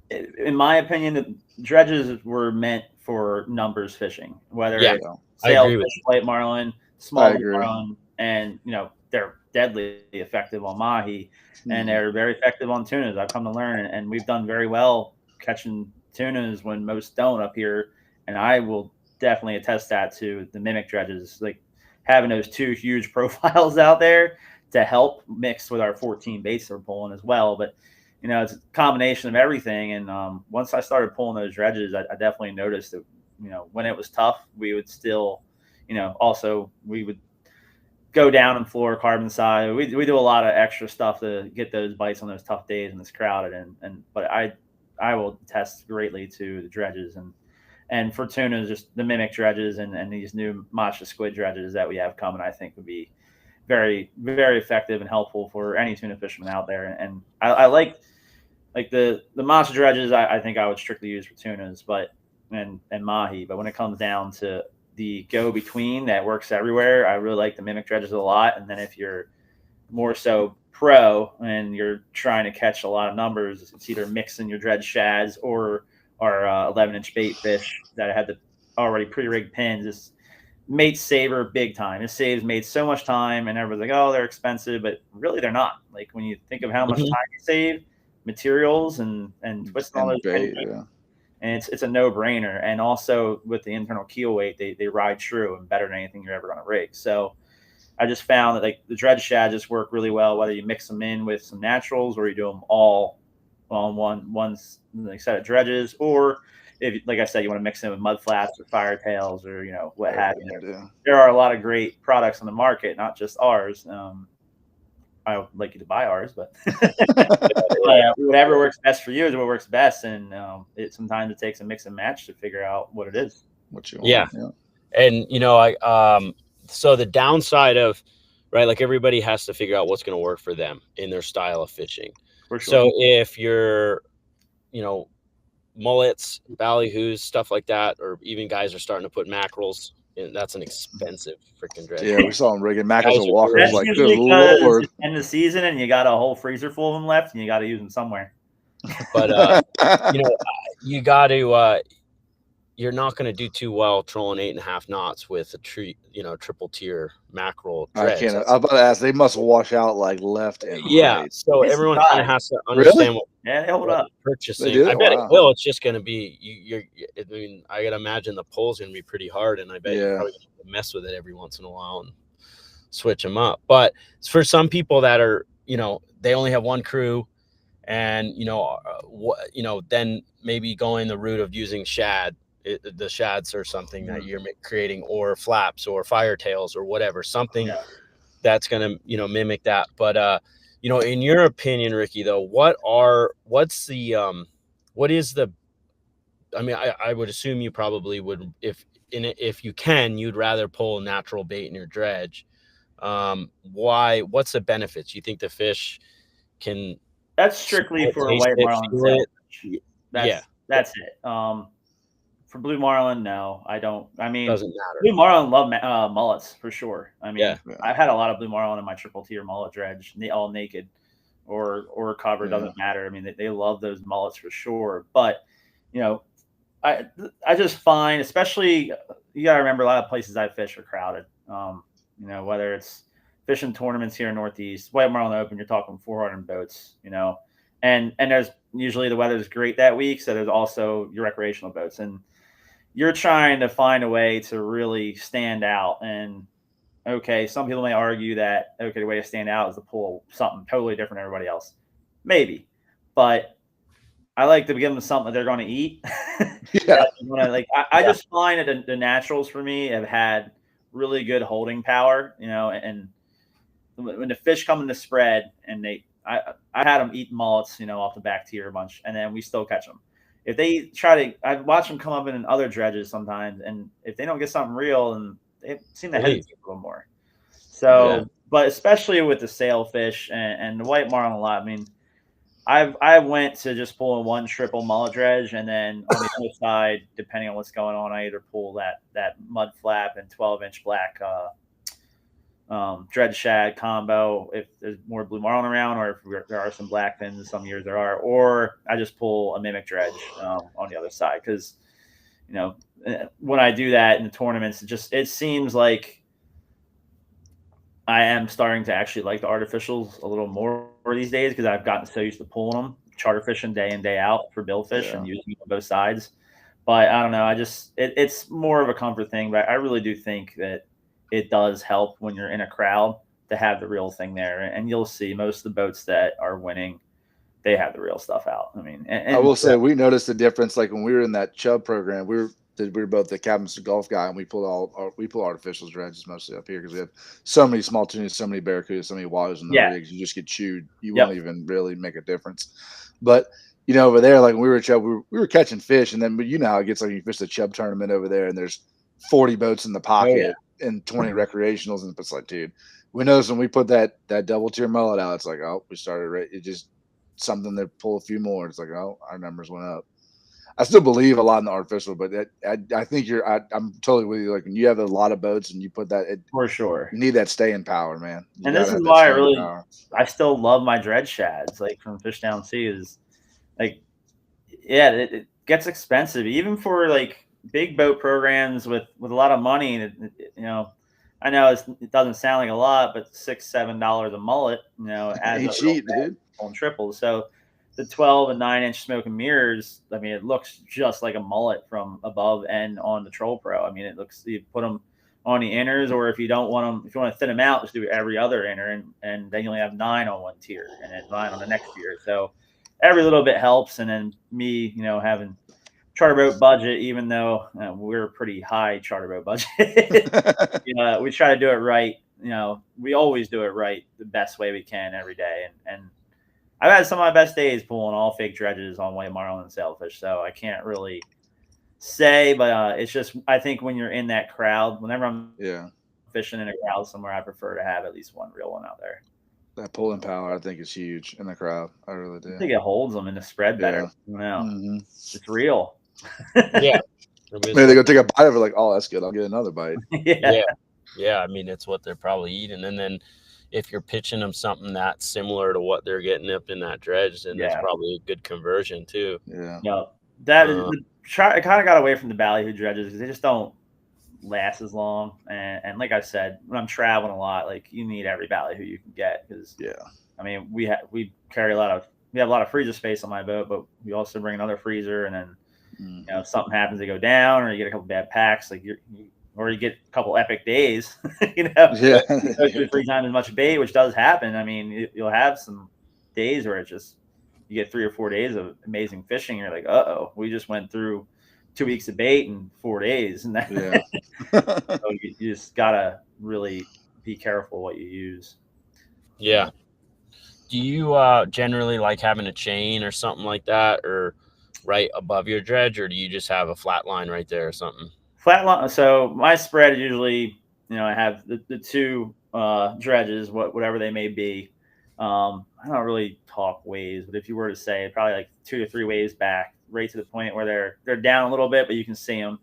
in my opinion, the dredges were meant for numbers fishing, whether it's sailfish, white marlin, small marlin, and they're deadly effective on mahi, and they're very effective on tunas. I've come to learn, and we've done very well catching tunas when most don't up here. And I will definitely attest that to the mimic dredges, like having those two huge profiles out there to help mix with our 14 baits we're pulling as well. But it's a combination of everything. And once I started pulling those dredges, I definitely noticed that when it was tough, we would still also we would go down and fluorocarbon side. We do a lot of extra stuff to get those bites on those tough days when it's crowded. But I will attest greatly to the dredges and for tunas, just the mimic dredges and these new matcha squid dredges that we have coming, I think would be very, very effective and helpful for any tuna fisherman out there. And I like the matcha dredges. I think I would strictly use for tunas, and mahi. But when it comes down to the go between that works everywhere, I really like the mimic dredges a lot. And then if you're more so pro and you're trying to catch a lot of numbers, it's either mixing your dredge shads or our 11-inch bait fish that had the already pre-rigged pins. This mates saver big time. It saves mates so much time, and everybody's like, oh, they're expensive, but really they're not. Like when you think of how much time you save, materials and twisting all those bait, and it's a no-brainer. And also with the internal keel weight, they ride true and better than anything you're ever going to rig. So I just found that like the dredge shad just work really well, whether you mix them in with some naturals or you do them all on one set of dredges, or if, like I said, you want to mix them with mud flats or fire tails or what have you. There are a lot of great products on the market, not just ours. I would like you to buy ours, but whatever works best for you is what works best. And sometimes it takes a mix and match to figure out what it is. What you want. Yeah. And so the downside of, right, like everybody has to figure out what's going to work for them in their style of fishing. For sure. So if you're, mullets, ballyhoos, stuff like that, or even guys are starting to put mackerels in, that's an expensive freaking dredge. Yeah, we saw them rigging mackerels and walkers. Like, good Lord. It's end of the season and you got a whole freezer full of them left and you got to use them somewhere. But, you got to, you're not going to do too well trolling 8.5 knots with a triple tier mackerel dredge. I can't. I'm about to ask. They must wash out like left and right. So everyone kind of has to understand what. Yeah, they hold up. Purchasing. I bet it will. It's just going to be I got to imagine the pull's going to be pretty hard, and I bet you're probably going to mess with it every once in a while and switch them up. But for some people that are, they only have one crew, and then maybe going the route of using shad. The shads or something that you're creating, or flaps or fire tails or whatever, something that's going to, mimic that. But, in your opinion, Ricky, though, what is the I mean, I would assume you probably would, if you can, you'd rather pull a natural bait in your dredge. Why? What's the benefits? You think the fish can? That's strictly for white marlin sailfish. Yeah, that's it. For blue marlin, no, I don't. I mean, doesn't matter. blue marlin love mullets for sure. I mean, Yeah. I've had a lot of blue marlin in my triple tier mullet dredge, all naked or covered, doesn't matter. I mean, they love those mullets for sure. But you know, I just find, especially, you gotta remember, a lot of places I fish are crowded. You know, whether it's fishing tournaments here in Northeast, White Marlin Open, you're talking 400 boats. You know, and there's usually the weather's great that week, so there's also your recreational boats, and you're trying to find a way to really stand out. And okay, some people may argue that, okay, the way to stand out is to pull something totally different than everybody else. Maybe. But I like to give them something that they're going to eat. Yeah. I just find that the naturals for me have had really good holding power, you know, and when the fish come in the spread, and I had them eat mullets, you know, off the back tier a bunch, and then we still catch them. If they try to, I watch them come up in other dredges sometimes, and if they don't get something real, and they seem to hesitate a little more. So, but especially with the sailfish and the white marlin a lot. I mean, I went to just pulling one triple mullet dredge, and then on the other side, depending on what's going on, I either pull that mud flap and 12-inch black dredge shad combo if there's more blue marlin around, or if there are some black fins. Some years there are, or I just pull a mimic dredge on the other side, because you know, when I do that in the tournaments, it seems like I am starting to actually like the artificials a little more these days, because I've gotten so used to pulling them, charter fishing day in, day out for billfish and using them on both sides. But I don't know. It's more of a comfort thing, but I really do think that it does help when you're in a crowd to have the real thing there. And you'll see most of the boats that are winning, they have the real stuff out. I mean, and I will say we noticed the difference. Like when we were in that Chubb program, we were both the Captain's Golf guy, and we pull artificial dredges mostly up here because we have so many small tunas, so many barracudas, so many wallows in the rigs. You just get chewed. You won't even really make a difference. But you know, over there, like when we were at Chubb, we were catching fish, and then, but you know how it gets, like you fish the Chubb tournament over there, and there's 40 boats in the pocket and 20 recreationals, and it's like, dude, we noticed when we put that double tier mullet out, it's like, oh, we started it just something to pull a few more. It's like, oh, our numbers went up. I still believe a lot in the artificial, but I think I'm totally with you. Like when you have a lot of boats and you put that, for sure, you need that staying power, man. And this is why I still love my dredge shads, like from Fish Downsea. Is like, it gets expensive even for like big boat programs with a lot of money. You know, I know it doesn't sound like a lot, but $6-7 a mullet, you know, ain't cheap, dude. On triples. So the 12 and 9-inch smoke and mirrors, I mean, it looks just like a mullet from above and on the Troll Pro. I mean, it looks, you put them on the inners, or if you don't want them, if you want to thin them out, just do every other inner, and then you only have 9 on one tier and then 9 on the next tier. So every little bit helps. And then me, you know, having charter boat budget, even though we're a pretty high charter boat budget, you know, we try to do it right. You know, we always do it right the best way we can every day. And I've had some of my best days pulling all fake dredges on white marlin and sailfish, so I can't really say, but it's just, I think when you're in that crowd, whenever I'm fishing in a crowd somewhere, I prefer to have at least one real one out there. That pulling power, I think, is huge in the crowd. I really do. I think it holds them in the spread better. You know, it's real. Yeah. Maybe they go take a bite of it, like, oh, that's good, I'll get another bite. Yeah. I mean, it's what they're probably eating. And then if you're pitching them something that's similar to what they're getting up in that dredge, then that's probably a good conversion too. That is, I kind of got away from the ballyhoo dredges because they just don't last as long. And like I said, when I'm traveling a lot, like you need every ballyhoo you can get, because I mean, we carry we have a lot of freezer space on my boat, but we also bring another freezer, and then you know, if something happens, they go down, or you get a couple bad packs, like or you get a couple epic days, you know, you go through 3 times as much bait, which does happen. I mean, you'll have some days where you get 3 or 4 days of amazing fishing. You're like, uh-oh, we just went through 2 weeks of bait in 4 days. And so you just gotta really be careful what you use. Yeah. Do you generally like having a chain or something like that, or right above your dredge, or do you just have a flat line right there or something? Flat line. So my spread is usually, I have the two dredges, whatever they may be. I don't really talk waves, but if you were to say probably like 2 to 3 waves back, right to the point where they're down a little bit, but you can see them.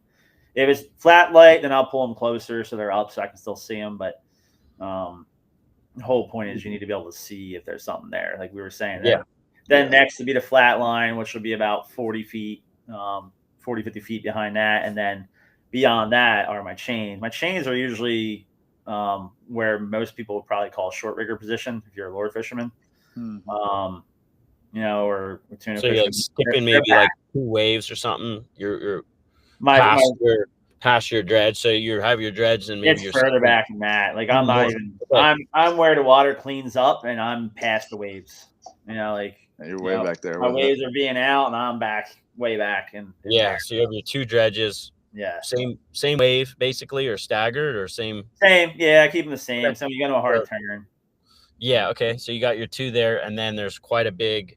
If it's flat light, then I'll pull them closer so they're up so I can still see them. But the whole point is you need to be able to see if there's something there, like we were saying. Then next to be the flat line, which will be about 40 feet, 40, 50 feet behind that. And then beyond that are my chains. My chains are usually where most people would probably call short rigger position if you're a lure fisherman. Or tuna so you're like skipping maybe like 2 waves or something. You're past your dredge, so you have your dredge and maybe you're further back than that. Like I'm not even. I'm where the water cleans up and I'm past the waves. You're way back there. My waves are being out and I'm way back. And there. So you have your 2 dredges. Yeah. Same wave basically, or staggered, or same. Yeah, keep them the same. Okay. So you go to a hard turn. Yeah. Okay. So you got your 2 there, and then there's quite a big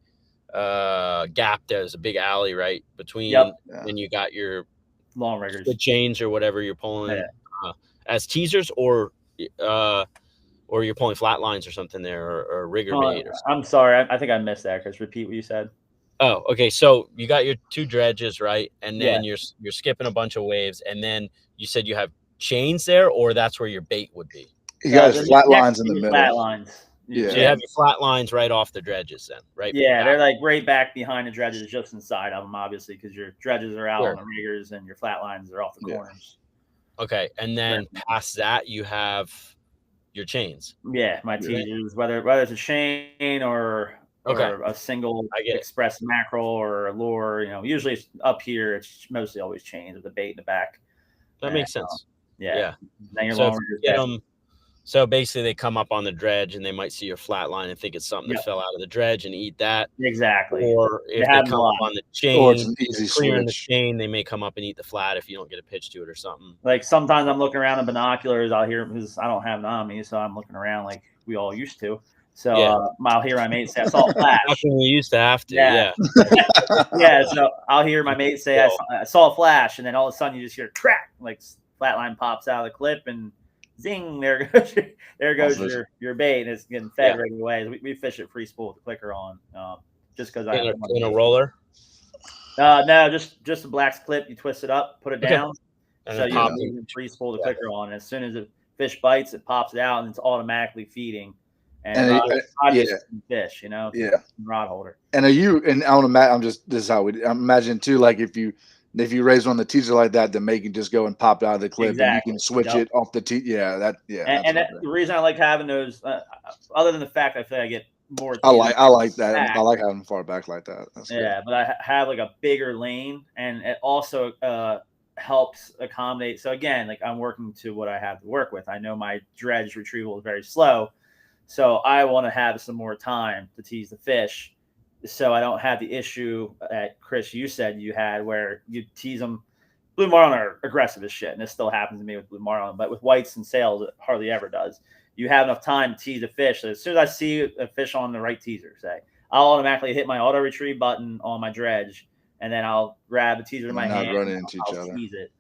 gap. There's a big alley right between. Yep. And you got your long riggers, the chains or whatever you're pulling as teasers, or you're pulling flat lines or something there, or rigger bait. I'm sorry, I think I missed that. Chris, repeat what you said. Oh, okay. So you got your 2 dredges, right? And then you're skipping a bunch of waves, and then you said you have chains there, or that's where your bait would be. You got flat lines in the middle. Flat lines. Yeah. So you have your flat lines right off the dredges then, right? Yeah, they're like right back behind the dredges, just inside of them, obviously, because your dredges are out on the riggers and your flat lines are off the corners. Okay, and then past that, you have your chains. Yeah, my teasers, whether it's a chain or a single express mackerel or a lure. Usually it's up here. It's mostly always chains with the bait in the back. That makes sense. Yeah. Then so basically, they come up on the dredge and they might see your flat line and think it's something that fell out of the dredge and eat that. Exactly. Or if they come up on the chain, or it's an easy clearing the chain, they may come up and eat the flat if you don't get a pitch to it or something. Like sometimes I'm looking around in binoculars. I'll hear, because I don't have it on me, so I'm looking around like we all used to. So I'll hear my mate say, "I saw a flash." That's when we used to have to. Yeah. So I'll hear my mate say, "I saw a flash," and then all of a sudden you just hear crack, like flatline pops out of the clip, and zing, there goes your bait, and it's getting fed right away. We fish it free spool with the clicker on, just because in a roller. No, just a black clip. You twist it up, put it down, and so you free spool the clicker on. And as soon as the fish bites, it pops it out, and it's automatically feeding. And fish, rod holder. And are you? And I want to imagine. This is how I'm imagining too. Like if you raise one of the teaser like that, then make it just go and pop out of the clip, and you can switch it off the And the reason I like having those, other than the fact I feel like I get more. I like that. I like having them far back like that. That's good. But I have like a bigger lane, and it also helps accommodate. So again, like I'm working to what I have to work with. I know my dredge retrieval is very slow, so I want to have some more time to tease the fish. So I don't have the issue that Chris, you said you had, where you tease them. Blue marlin are aggressive as shit, and this still happens to me with blue marlin, but with whites and sails, it hardly ever does. You have enough time to tease a fish. So as soon as I see a fish on the right teaser, I'll automatically hit my auto retrieve button on my dredge, and then I'll grab the teaser in my hand, run into each other. Tease it,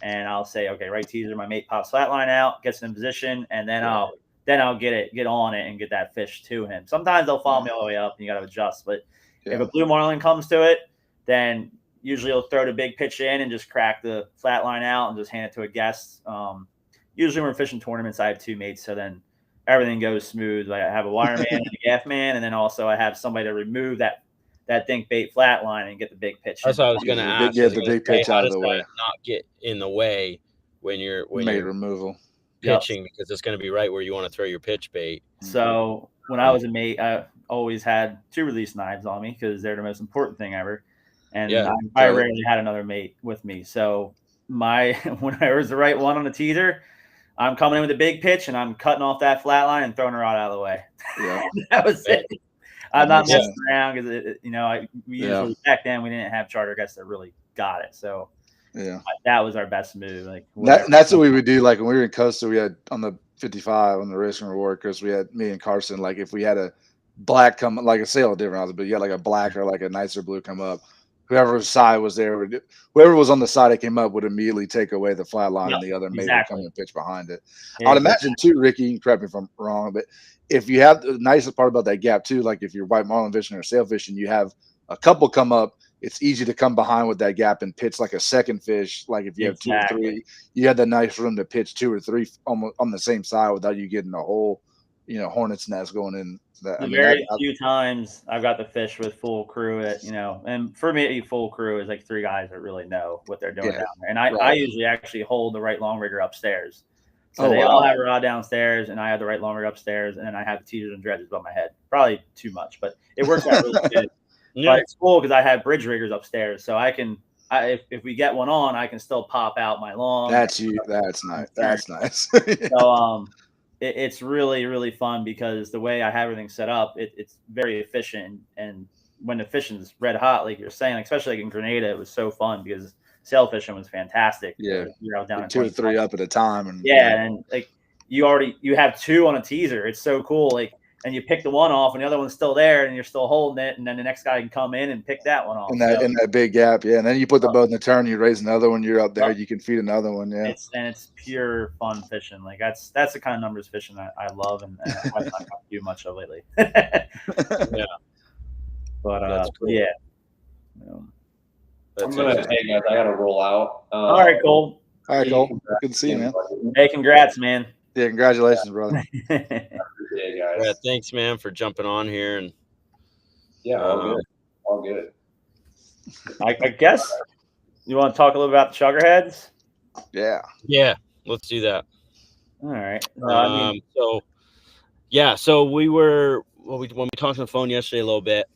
and I'll say, okay, right teaser. My mate pops flatline out, gets in position, and then I'll get on it and get that fish to him. Sometimes they'll follow me all the way up, and you got to adjust. But if a blue marlin comes to it, then usually he'll throw the big pitch in and just crack the flat line out and just hand it to a guest. Usually when we're fishing tournaments, I have 2 mates, so then everything goes smooth. Like I have a wire man and a gaff man, and then also I have somebody to remove that think bait flat line and get the big pitch. That's what I was going to ask. Get the big pitch out of the way. Not get in the way when you're removal pitching, because it's going to be right where you want to throw your pitch bait. So when I was a mate, I always had 2 release knives on me because they're the most important thing ever. And I rarely had another mate with me. So when I was the right one on the teaser, I'm coming in with a big pitch and I'm cutting off that flat line and throwing the rod out of the way. Yeah. That was it. I'm not messing around because usually back then we didn't have charter guests that really got it. So that was our best move. Like that's what we would do. Like when we were in Costa, we had on the 55 on the Risk and Reward, because we had me and Carson. Like if we had a black come, like a sail different, but you had like a black or like a nicer blue come up, whoever's side was there, whoever was on the side that came up would immediately take away the flat line, and the other mate would come and pitch behind it. I would imagine too, Ricky, correct me if I'm wrong, but if you have the nicest part about that gap too, like if you're white marlin fishing or sailfishing, you have a couple come up. It's easy to come behind with that gap and pitch like a second fish. Like if you have 2 or 3, you have the nice room to pitch 2 or 3 almost on the same side without you getting a whole, hornet's nest going in. Very few times I've got the fish with full crew and for me, full crew is like 3 guys that really know what they're doing down there. And I usually actually hold the right long rigger upstairs. So they all have a rod downstairs, and I have the right long rigger upstairs, and then I have the teasers and dredges above my head. Probably too much, but it works out really good. Yeah. But it's cool because I have bridge riggers upstairs, so I can. If we get one on, I can still pop out my long. That's nice. That's nice. So it's really, really fun because the way I have everything set up, it's very efficient. And when the fishing is red hot, like you're saying, especially like in Grenada, it was so fun because sail fishing was fantastic. Yeah, I was down like 2 or 3 up at a time, and and like you have 2 on a teaser. It's so cool. Like, and you pick the one off, and the other one's still there, and you're still holding it, and then the next guy can come in and pick that one off. In that big gap, and then you put the boat in the turn, you raise another one, you're up there, you can feed another one, It's pure fun fishing. Like that's the kind of numbers fishing I love, and I've not do much of lately. Yeah, but cool. yeah. I'm gonna hey guys, I gotta roll out. All right, Cole. All right, Cole. Good to see you, man. Hey, congrats, man. Yeah, congratulations, brother. Yeah, guys. Yeah, thanks, man, for jumping on here. And all good. I guess you want to talk a little about the chuggerheads? Yeah, let's do that. All right. So we were when we talked on the phone yesterday a little bit.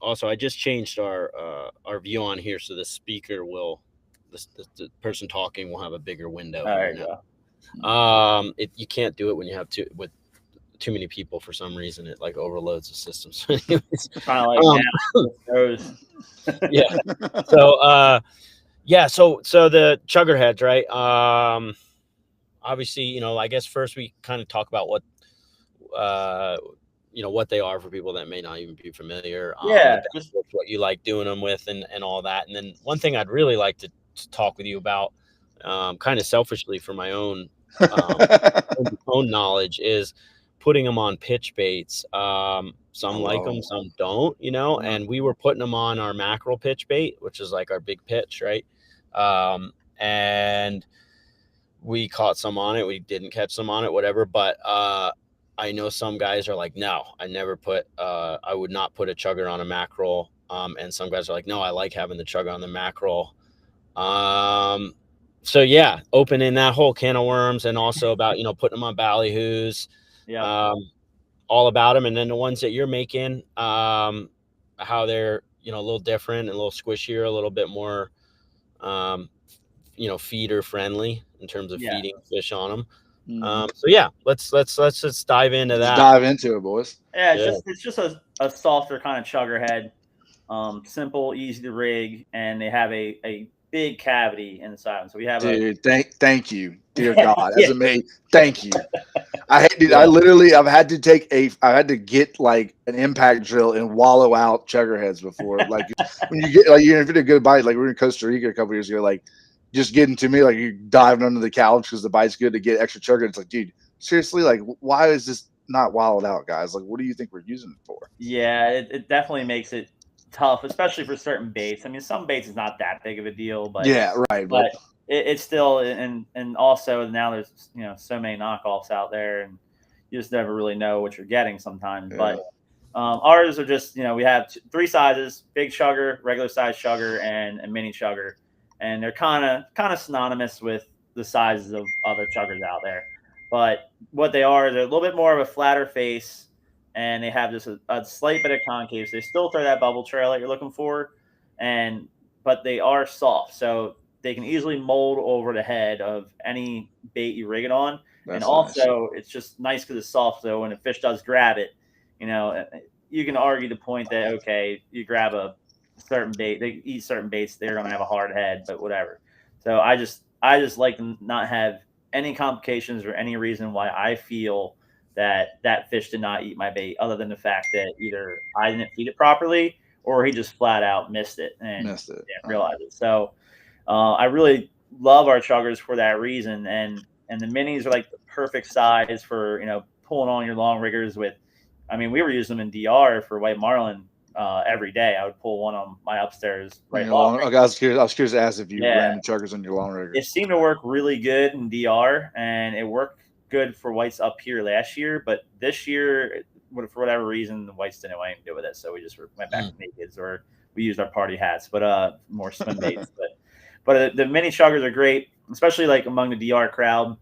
Also, I just changed our view on here, so the speaker the person talking will have a bigger window. All right. You can't do it when you have too many people for some reason. It like overloads the system. So anyways, kind of like yeah. So the chuggerheads, right? Obviously, I guess first we kind of talk about what what they are for people that may not even be familiar. Just what you like doing them with and all that. And then one thing I'd really like to talk with you about, kind of selfishly for my own own knowledge, is putting them on pitch baits. Some like them, some don't, and we were putting them on our mackerel pitch bait, which is like our big pitch, right? And we caught some on it. We didn't catch some on it, whatever. But I know some guys are like, no, I would not put a chugger on a mackerel. And some guys are like, no, I like having the chugger on the mackerel. So yeah, opening that whole can of worms, and also about, putting them on ballyhoos, all about them. And then the ones that you're making, how they're, a little different and a little squishier, a little bit more, feeder friendly in terms of feeding fish on them. So yeah, let's just dive into that. Dive into it, boys. Yeah, it's just a softer kind of chuggerhead, simple, easy to rig, and they have a big cavity inside. So we have thank you, dear God, that's amazing. Thank you. I've had to get like an impact drill and wallow out chuggerheads before. Like when you get if you did a good bite, like we were in Costa Rica a couple years ago, like just getting to me, like you're diving under the couch because the bite's good to get extra chugger. It's like, dude, seriously, like why is this not wallowed out, guys? Like, what do you think we're using it for? Yeah, it definitely makes it tough, especially for certain baits. I mean, some baits is not that big of a deal, but But it's still, and also now there's so many knockoffs out there, and you just never really know what you're getting sometimes. Yeah. But ours are just we have 3 sizes: big chugger, regular size chugger, and a mini chugger, and they're kind of synonymous with the sizes of other chuggers out there. But what they are, they're a little bit more of a flatter face, and they have just a slight bit of concave. So they still throw that bubble trail that you're looking for, but they are soft, so they can easily mold over the head of any bait you rig it on. That's also nice. It's just nice because it's soft. So when a fish does grab it, you can argue the point that, okay, you grab a certain bait, they eat certain baits, they're going to have a hard head, but whatever. So I just like to not have any complications or any reason why I feel that fish did not eat my bait, other than the fact that either I didn't feed it properly or he just flat out missed it and Missed it. didn't realize it. So I really love our chuggers for that reason. And the minis are like the perfect size for, pulling on your long riggers with. I mean, we were using them in DR for white marlin every day. I would pull one on my upstairs I was curious to ask if you ran the chuggers on your long riggers. It seemed to work really good in DR, and it worked good for whites up here last year. But this year, for whatever reason, the whites didn't want anything to do with it, so we just went back to nakeds, or we used our party hats, but more swim baits. But the mini chuggers are great, especially like among the DR crowd.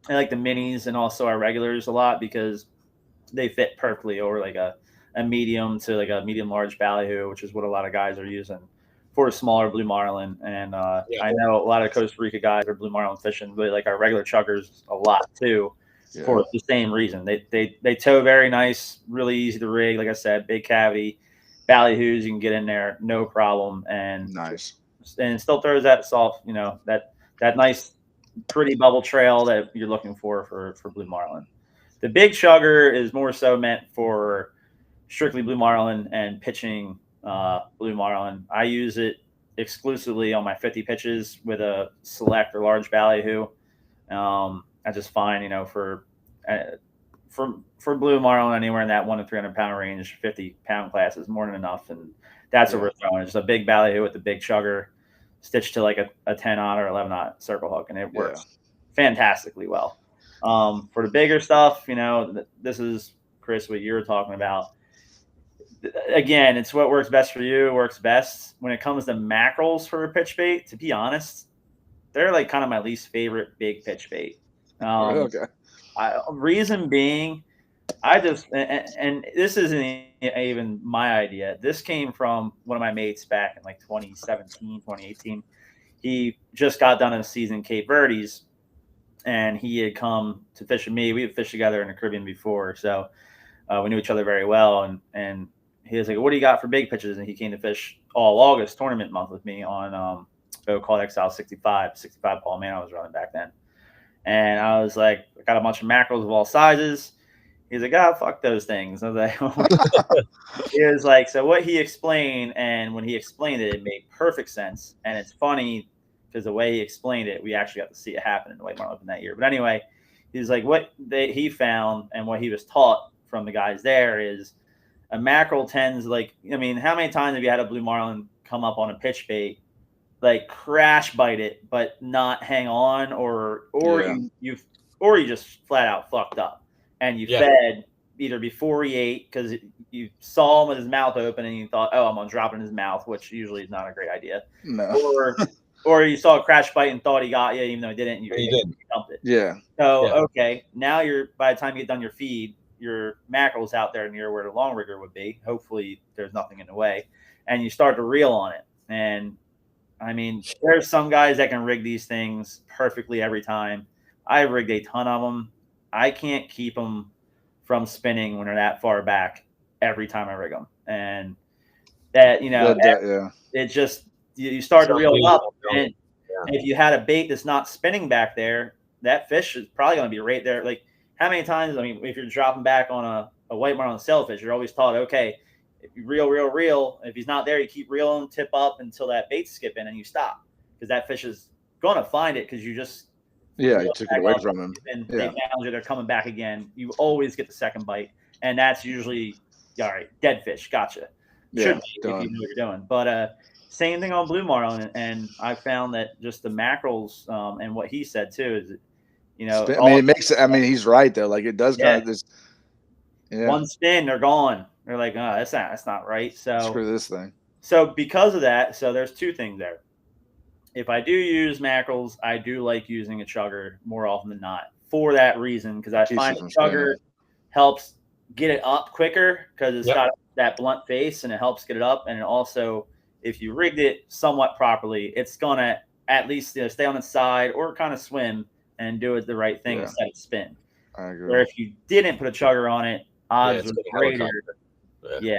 I like the minis and also our regulars a lot because they fit perfectly over like a medium to like a medium large ballyhoo, which is what a lot of guys are using for a smaller blue marlin. And I know a lot of Costa Rica guys are blue marlin fishing, really like our regular chuggers a lot too, for the same reason. They tow very nice, really easy to rig. Like I said, big cavity ballyhoos, you can get in there no problem, and nice, and it still throws that soft, that nice pretty bubble trail that you're looking for blue marlin. The big chugger is more so meant for strictly blue marlin and pitching blue marlin. I use it exclusively on my 50 pitches with a select or large ballyhoo. I just find, for blue marlin anywhere in that 1 to 300 pound range, 50 pound class is more than enough, and that's what we're throwing. It's a big ballyhoo with the big chugger stitched to like a 10-aught or 11-aught circle hook, and it works fantastically well. For the bigger stuff, this is, Chris, what you were talking about. Again, it's what works best for you, works best. When it comes to mackerels for a pitch bait, to be honest, they're like kind of my least favorite big pitch bait. Reason being, and this isn't even my idea. This came from one of my mates back in like 2017, 2018. He just got done in a season in Cape Verdes, and he had come to fish with me. We had fished together in the Caribbean before, so we knew each other very well. And he was like, "What do you got for big pitches?" And he came to fish all August tournament month with me on a boat called XL 65 Paul Man I was running back then. And I was like, I got a bunch of mackerels of all sizes. He's like, fuck those things. I was like, he was like, so what he explained, and when he explained it, it made perfect sense. And it's funny because the way he explained it, we actually got to see it happen in the white marlin open that year. But anyway, he's like, what he found and what he was taught from the guys there is a mackerel tends how many times have you had a blue marlin come up on a pitch bait, like crash bite it, but not hang on, or you just flat out fucked up and you fed either before he ate because you saw him with his mouth open and you thought, I'm gonna drop it in his mouth, which usually is not a great idea. No. Or you saw a crash bite and thought he got you, even though he didn't. And he did. Dumped it. Yeah. So okay, now by the time you get done your feed, your mackerel's out there near where the long rigger would be. Hopefully there's nothing in the way, and you start to reel on it. And I mean, there's some guys that can rig these things perfectly every time. I've rigged a ton of them. I can't keep them from spinning when they're that far back every time I rig them. And that, it just, you start to reel up. And if you had a bait that's not spinning back there, that fish is probably going to be right there. Like, how many times, if you're dropping back on a white marlin sailfish, you're always taught, okay, if you reel, if he's not there, you keep reeling, tip up until that bait's skipping, and you stop, because that fish is going to find it because you just you took it away from him. And they found you, they're coming back again. You always get the second bite, and that's usually all right. Dead fish, gotcha. Should be if you know what you're doing. But same thing on blue marlin, and I found that just the mackerels, and what he said too is, it makes it. He's right though. Like, it does kind of this. Yeah. One spin, they're gone. They're like, that's not right. So screw this thing. So because of that, so there's two things there. If I do use mackerels, I do like using a chugger more often than not for that reason, because I find a chugger helps get it up quicker because it's got that blunt face and it helps get it up. And also, if you rigged it somewhat properly, it's gonna at least stay on its side or kind of swim and do it the right thing instead of spin. I agree. Where if you didn't put a chugger on it, odds are greater.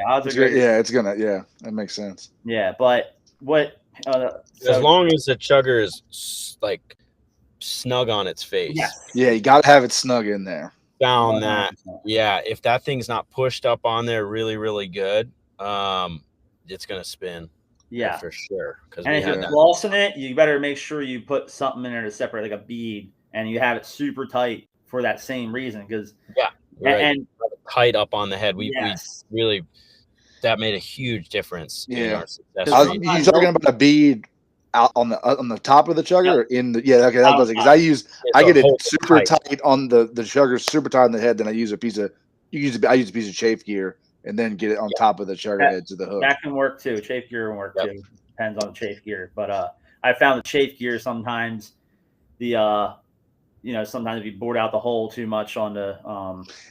Odds are greater. Yeah, it's gonna. Yeah, that makes sense. Yeah, but what? As long as the chugger is like snug on its face. Yes. Yeah, you gotta have it snug in there. Found that. Yeah, if that thing's not pushed up on there really, really good, it's gonna spin. Yeah, for sure. And if you're flossing it, you better make sure you put something in there to separate, like a bead, and you have it super tight for that same reason. Because and tight up on the head. We really, that made a huge difference in our success rate. You talking about a bead out on the top of the chugger or in the okay, that was it. Because I get it super tight on the chugger, super tight on the head, then I use a piece of chafe gear and then get it on top of the chugger head to the hook. That can work too. Chafe gear can work too. Depends on the chafe gear. But I found the chafe gear sometimes sometimes if you board out the hole too much on the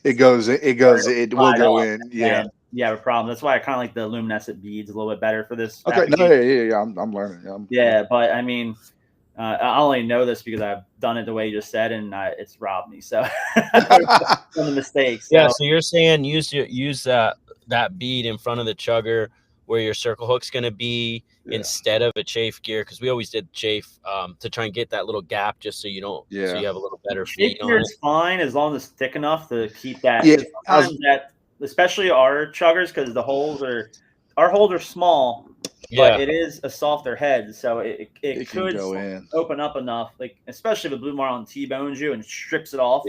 it will go in. Yeah. You have a problem. That's why I kind of like the luminescent beads a little bit better for this. Okay. No, I'm learning. But I mean, I only know this because I've done it the way you just said, and it's robbed me. So from the mistakes. So you're saying use that bead in front of the chugger where your circle hook's going to be instead of a chafe gear, because we always did chafe to try and get that little gap just so you don't so you have a little better feed on it. It's fine as long as it's thick enough to keep that. Sometimes especially our chuggers, because our holes are small, but it is a softer head, so it could go in, open up enough, like especially if the blue marlin T-bones you and strips it off.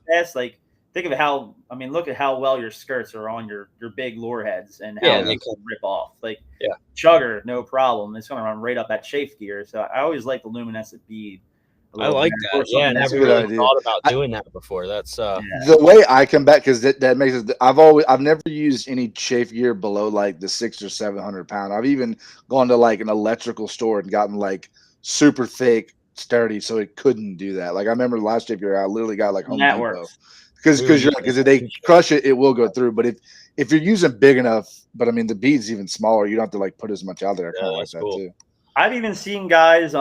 That's like, think of look at how well your skirts are on your big lure heads and how they can rip off. Like chugger, no problem. It's going to run right up that chafe gear. So I always like the luminescent bead. I like that. I never really thought about doing that before. That's the way I come back, because that makes it. I've never used any chafe gear below like the 600 or 700 pound. I've even gone to like an electrical store and gotten like super thick, sturdy, so it couldn't do that. Like I remember the last chafe gear, I literally got like Home Depot. Because if they crush it, it will go through. But if you're using big enough, but I mean the bead's even smaller, you don't have to like put as much out there. I kind of like that too. I've even seen guys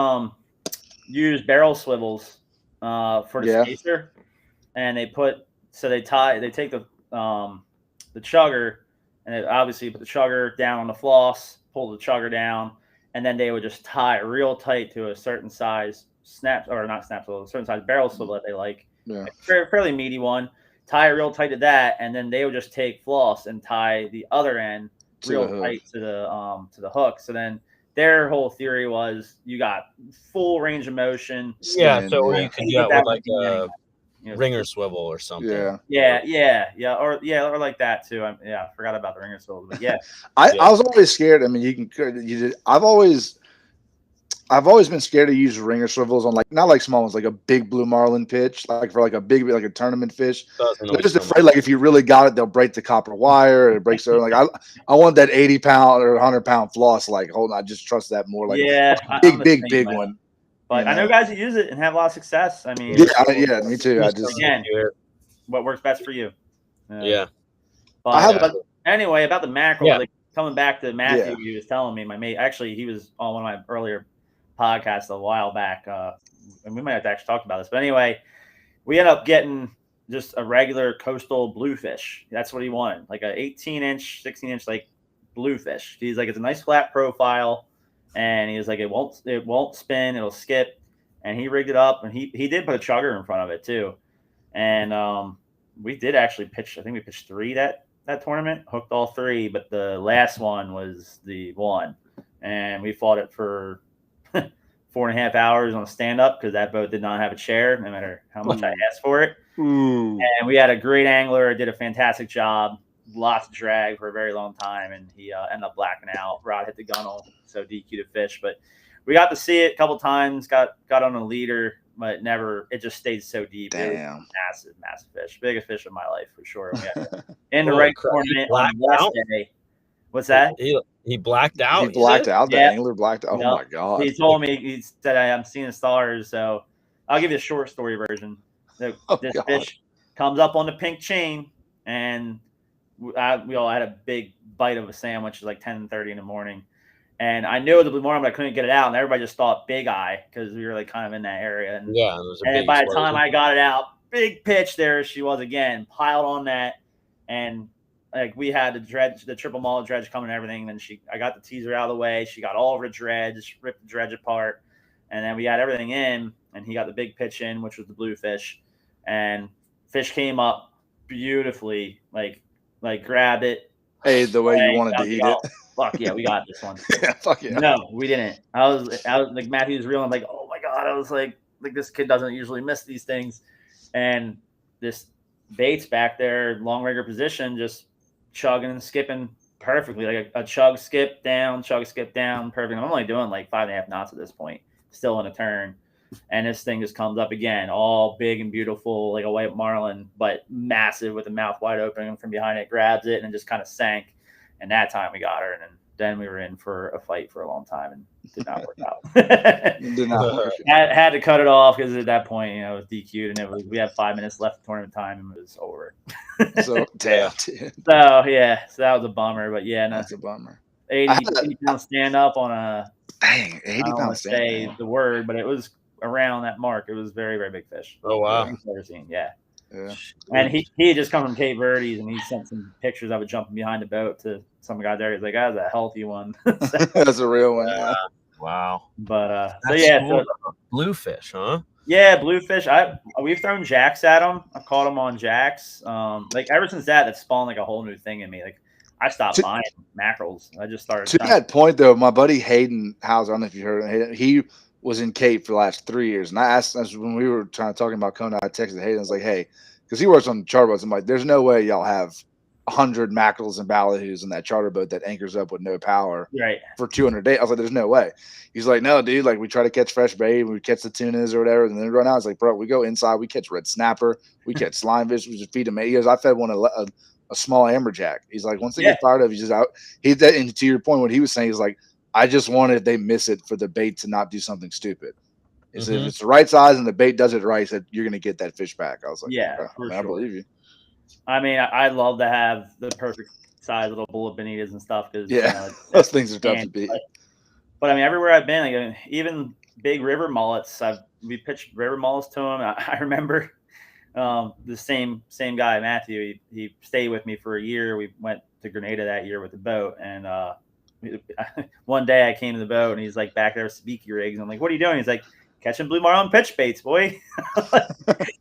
use barrel swivels for the spacer, and they take the chugger, and they obviously put the chugger down on the floss, pull the chugger down, and then they would just tie real tight to a certain size a certain size barrel swivel that they like. Yeah. A fairly meaty one, tie it real tight to that, and then they would just take floss and tie the other end real tight to the hook. So then their whole theory was you got full range of motion. Yeah, so you can do that with like a ringer swivel or something. Or like that too. I forgot about the ringer swivel, but I was always scared. I mean, I've always been scared to use ringer swivels on not like small ones, like a big blue marlin pitch, like for like a tournament fish. I'm just afraid, like if you really got it, they'll break the copper wire, or it breaks the like. I want that 80 pound or 100 pound floss. Like, hold on, I just trust that more. Like, big one. But I know guys that use it and have a lot of success. I mean, me too. I just what works best for you. But anyway, about the mackerel, like coming back to Matthew, he was telling me, my mate. Actually, he was on one of my earlier podcast a while back, and we might have to actually talk about this, but anyway, we ended up getting just a regular coastal bluefish. That's what he wanted, like a 18-inch 16-inch like bluefish. He's like, it's a nice flat profile, and he was like, it won't spin, it'll skip. And he rigged it up, and he did put a chugger in front of it too. And we did actually pitch, I think we pitched 3 that tournament, hooked all 3, but the last one was the one, and we fought it for 4.5 hours on a stand-up because that boat did not have a chair, no matter how much I asked for it. And we had a great angler, did a fantastic job, lots of drag for a very long time, and he ended up blacking out. Rod hit the gunnel, so DQ to fish. But we got to see it a couple times, got on a leader, but it just stayed so deep. Damn. Massive fish. Biggest fish of my life for sure. In the right tournament on the last day. What's that? He blacked out. He blacked out. The angler blacked out. Oh my god! He told me, he said, "I'm seeing the stars." So I'll give you a short story version. This fish comes up on the pink chain, and we all had a big bite of a sandwich, like 10:30 in the morning. And I knew it was a blue marlin, but I couldn't get it out, and everybody just thought big eye because we were like kind of in that area. And, and by the time I got it out, big pitch, there she was again, piled on that, and like we had the triple mullet dredge coming and everything. And then I got the teaser out of the way. She got all of her dredge, ripped the dredge apart. And then we had everything in, and he got the big pitch in, which was the bluefish. And fish came up beautifully, like grabbed it. Hey, the way you wanted to eat it. fuck yeah, we got this one. Yeah, fuck yeah. No, we didn't. I was like Matthew's real. I'm like, oh my god. I was like this kid doesn't usually miss these things, and this bait's back there, long rigger position, just chugging and skipping perfectly, like a chug skip down, perfect. I'm only doing like 5.5 knots at this point, still in a turn, and this thing just comes up again, all big and beautiful, like a white marlin, but massive with the mouth wide open, and from behind it grabs it and just kind of sank. And that time we got her, and then we were in for a fight for a long time, and it did not work out. Did not work. Had to cut it off because at that point, it was DQ'd, and we had 5 minutes left of tournament time, and it was over. So damn. So that was a bummer. But yeah, no, That's a bummer. 80 pound stand up on a 80 pound stand. Say the word, but it was around that mark. It was very, very big fish. Oh wow! I've ever seen. Yeah. Yeah. And he had just come from Cape Verdes, and he sent some pictures of it jumping behind the boat to some guy there. He's like, "That was a healthy one." That's a real one. Yeah. Wow. But so yeah, cool. Bluefish, huh? Yeah, bluefish. We've thrown jacks at them. I've caught them on jacks. Like ever since that spawned like a whole new thing in me. Like I stopped buying mackerels. I just started. To that point, though, my buddy Hayden Hauser, I don't know if you heard of him. He was in Cape for the last 3 years, and I asked when we were talking about Kona. I texted Hayden. I was like, "Hey," because he works on charter boats. I'm like, "There's no way y'all have 100 mackerels and ballyhoos in that charter boat that anchors up with no power for 200 days." I was like, "There's no way." He's like, "No, dude. Like we try to catch fresh bait, we catch the tunas or whatever, and then run out." I was like, "Bro, we go inside, we catch red snapper, we catch slimefish, we just feed them." He goes, "I fed one a small amberjack." He's like, "Once they get fired up, he's just out." And to your point, what he was saying is like, "I just wanted they miss it for the bait to not do something stupid." If it's the right size and the bait does it right, that you're gonna get that fish back. I was like, "Yeah, I believe you." I mean, I'd love to have the perfect size little bullet bonitas and stuff because those things are tough to beat. But I mean, everywhere I've been, like, even big river mullets, we pitched river mullets to them. I remember the same guy, Matthew. He stayed with me for a year. We went to Grenada that year with the boat, and one day I came to the boat and he's like back there with speaky rigs. And I'm like, "What are you doing?" He's like, "Catching blue marlin pitch baits, boy."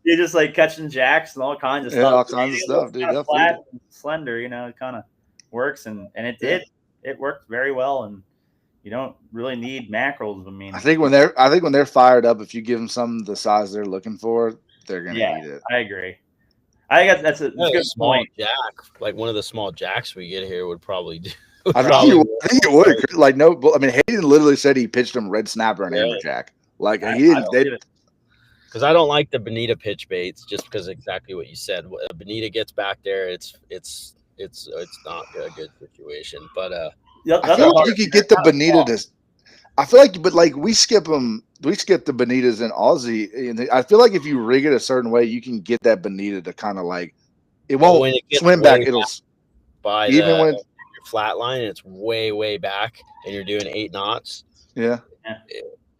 You're just like catching jacks and all kinds of stuff. All kinds of stuff, dude. Kind of flat and slender, it kind of works, and it did. It worked very well, and you don't really need mackerels. I mean, I think when they're fired up, if you give them something the size they're looking for, they're gonna eat it. I agree. I think that's a good point. Jack, like one of the small jacks we get here would probably do. I think it would. Like no, I mean, Hayden literally said he pitched him red snapper and amberjack. Like he didn't. Because I don't like the bonita pitch baits, just because exactly what you said. When a bonita gets back there, it's not a good situation. But I feel like you could get the bonita to. I feel like, but like we skip them. We skip the bonitas in Aussie, and I feel like if you rig it a certain way, you can get that bonita to kind of like it won't when it swim back. It'll by even when your flat line and it's way back, and you're doing 8 knots. Yeah.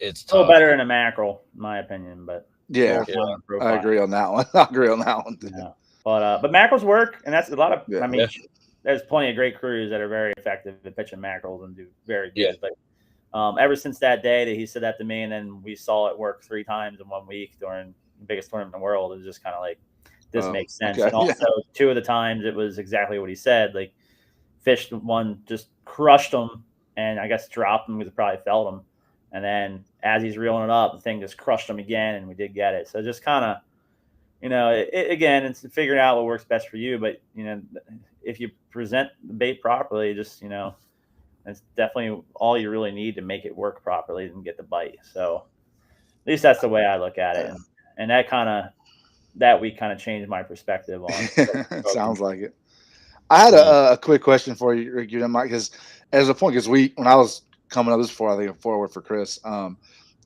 It's still better than a mackerel, in my opinion, but I agree on that one. I agree on that one. Yeah. But mackerels work, and that's a lot of. I mean, there's plenty of great crews that are very effective at pitching mackerels and do very good. But ever since that day that he said that to me, and then we saw it work 3 times in 1 week during the biggest tournament in the world, it was just kind of like this makes sense. Okay. And also 2 of the times it was exactly what he said. Like fished one, just crushed them, and I guess dropped them because it probably felt them. And then as he's reeling it up, the thing just crushed him again, and we did get it. So just kind of, again, it's figuring out what works best for you. But, if you present the bait properly, just, it's definitely all you really need to make it work properly and get the bite. So at least that's the way I look at it. And that week kind of changed my perspective on it. Sounds like it. I had a quick question for you, Rick, because when I was coming up, this before I think forward for Chris,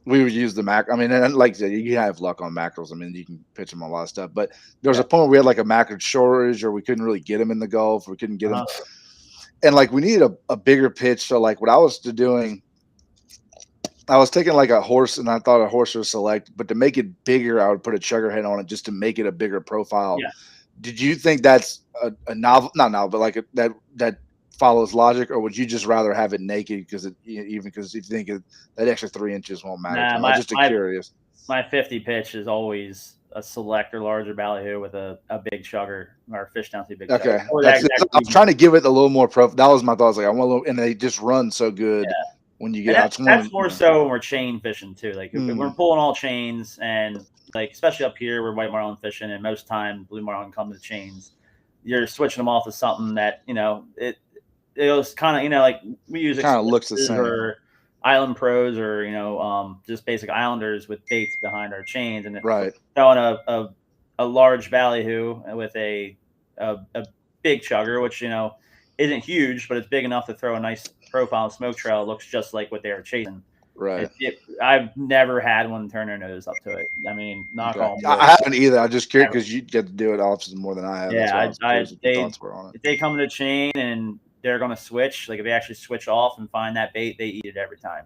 we would use the mackerel. I mean, and like I said, you have luck on mackerels. I mean, you can pitch them on a lot of stuff, but there was a point where we had like a mackerel shortage, or we couldn't really get them in the Gulf, or we couldn't get them, and like we needed a bigger pitch. So like what I was doing, I was taking like a horse, and I thought a horse was select, but to make it bigger, I would put a chugger head on it just to make it a bigger profile. Yeah. Did you think that's a novel? Not novel, but like that follows logic, or would you just rather have it naked because if you think that extra 3 inches won't matter? I'm just curious. my 50 pitch is always a select or larger ballyhoo with a big chugger or fish down to big chugger. Okay, I was trying to give it a little more pro. That was my thoughts. Like I want a little, and they just run so good when you get out. That's more so when we're chain fishing too. Like if we're pulling all chains, and like especially up here we're white marlin fishing, and most time blue marlin come to chains. You're switching them off to something that it was kind of like we use kind of looks the same. Or Island Pros or just basic Islanders with baits behind our chains, and throwing a large ballyhoo with a big chugger, which isn't huge, but it's big enough to throw a nice profile smoke trail. It looks just like what they were chasing. Right. I've never had one turn their nose up to it. I mean, knock on wood. I haven't either. I'm just curious because you get to do it often more than I have. Yeah, if they come to the chain and they're going to switch, like if they actually switch off and find that bait, they eat it every time.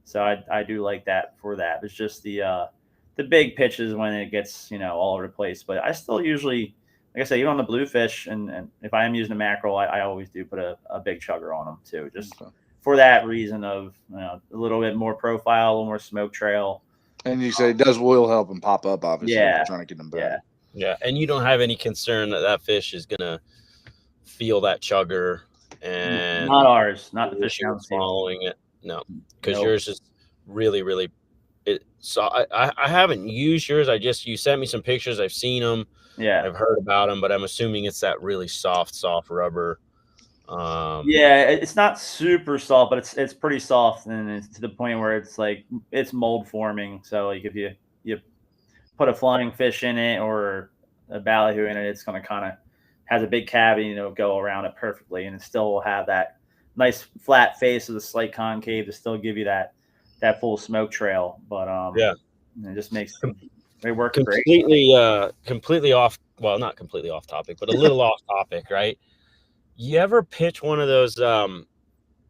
So I do like that for that. It's just the big pitches when it gets all over the place. But I still usually, like I said, even on the bluefish, and if I am using a mackerel, I always do put a big chugger on them too, just for that reason of a little bit more profile, a little more smoke trail. And you say will help them pop up, obviously. Yeah, trying to get them back. Yeah, and you don't have any concern that fish is gonna feel that chugger, and not ours, not the fish following it. No, because yours is really, really. So I haven't used yours. You sent me some pictures. I've seen them. Yeah, I've heard about them, but I'm assuming it's that really soft rubber. It's not super soft, but it's pretty soft, and it's to the point where it's like it's mold forming. So like if you put a flying fish in it or a ballyhoo in it, it's going to kind of has a big cavity, go around it perfectly, and it still will have that nice flat face with a slight concave to still give you that full smoke trail. But it just makes it work completely completely off. Well, not completely off topic, but a little off topic, right? You ever pitch one of those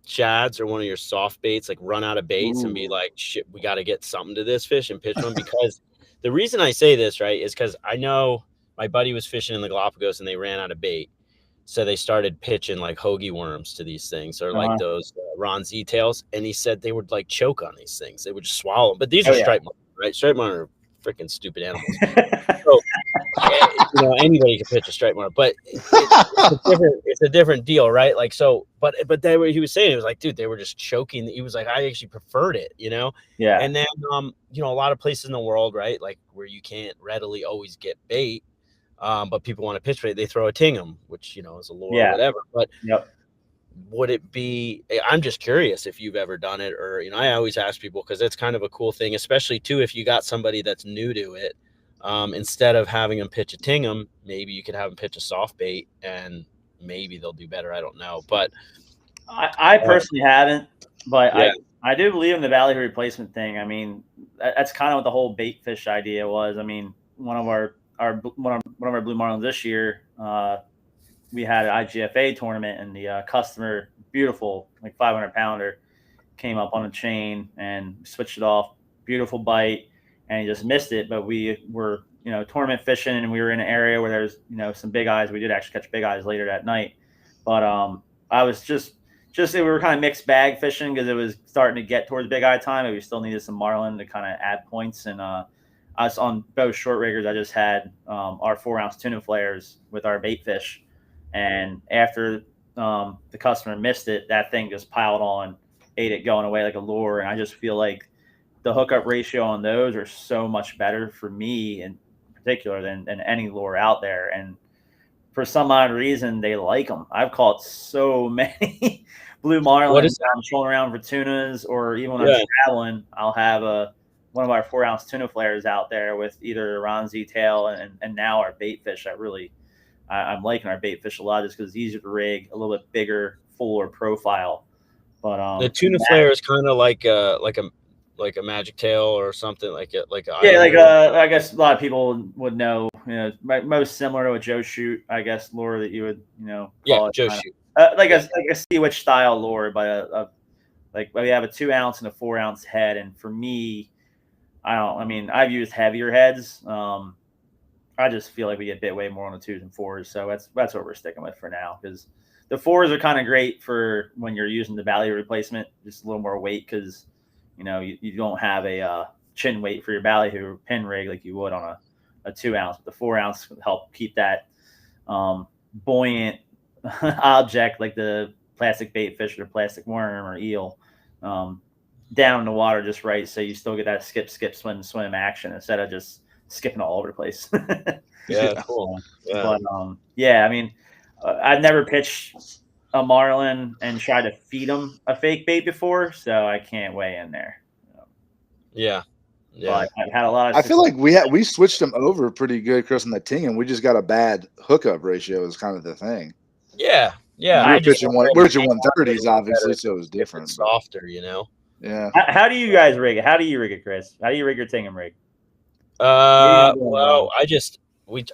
shads or one of your soft baits, like run out of baits and be like, shit, we got to get something to this fish and pitch one? Because the reason I say this, right, is because I know my buddy was fishing in the Galapagos and they ran out of bait. So they started pitching like hoagie worms to these things, or like those Ron Z tails. And he said they would like choke on these things. They would just swallow them. But these are striped marlin, right? Striped marlin are freaking stupid animals. So anybody can pitch a striped marlin, but it's a different deal, right? Like, so, but he was saying, it was like, dude, they were just choking. He was like, I actually preferred it, Yeah. And then, a lot of places in the world, right, like where you can't readily always get bait, but people want to pitch bait, they throw a tingum, which is a lure or whatever. But would it be? I'm just curious if you've ever done it, or I always ask people because it's kind of a cool thing, especially too if you got somebody that's new to it. Instead of having them pitch a tingum, maybe you could have them pitch a soft bait, and maybe they'll do better. I don't know, but I personally haven't. But I do believe in the ballyhoo replacement thing. I mean, that's kind of what the whole bait fish idea was. I mean, one of our blue marlins this year, we had an IGFA tournament, and the customer, beautiful, like 500-pounder, came up on a chain and switched it off. Beautiful bite, and he just missed it. But we were, tournament fishing, and we were in an area where there's, some big eyes. We did actually catch big eyes later that night. But I was just we were kind of mixed bag fishing because it was starting to get towards big eye time, but we still needed some marlin to kind of add points. And us on both short riggers, I just had our 4-ounce tuna flares with our bait fish. And after the customer missed it, that thing just piled on, ate it going away like a lure. And I just feel like the hookup ratio on those are so much better for me in particular than any lure out there. And for some odd reason, they like them. I've caught so many blue marlins. I'm trolling around for tunas, or even when I'm traveling, I'll have one of our 4-ounce tuna flares out there with either a Ron Z tail and now our bait fish. I'm liking our bait fish a lot just because it's easier to rig, a little bit bigger, fuller profile. But the tuna flare is kind of like a magic tail or something I guess a lot of people would know, most similar to a Joe Shoot, I guess, lure that you would call it Joe Shoot, like a sea witch style lure, but like we have a 2-ounce and a 4-ounce head, and for me, I've used heavier heads. I just feel like we get bit way more on the 2s and 4s, so that's what we're sticking with for now, because the 4s are kind of great for when you're using the ballyhoo replacement, just a little more weight, because you don't have a chin weight for your ballyhoo pin rig like you would on a 2 ounce. But the 4 ounce would help keep that buoyant object like the plastic bait fish or plastic worm or eel down in the water just right, so you still get that skip, swim action instead of just skipping all over the place. Yeah, cool. Yeah. But yeah, I mean, I've never pitched a marlin and tried to feed them a fake bait before, so I can't weigh in there. Yeah. But I've had a lot of I feel like we switched them over pretty good, Chris, on the Tingham. We just got a bad hookup ratio is kind of the thing. Yeah. We're pitching 130s, obviously, so it was different. It's softer, you know. Yeah. How do you guys rig it? How do you rig it, Chris? How do you rig your Tingham rig? Well,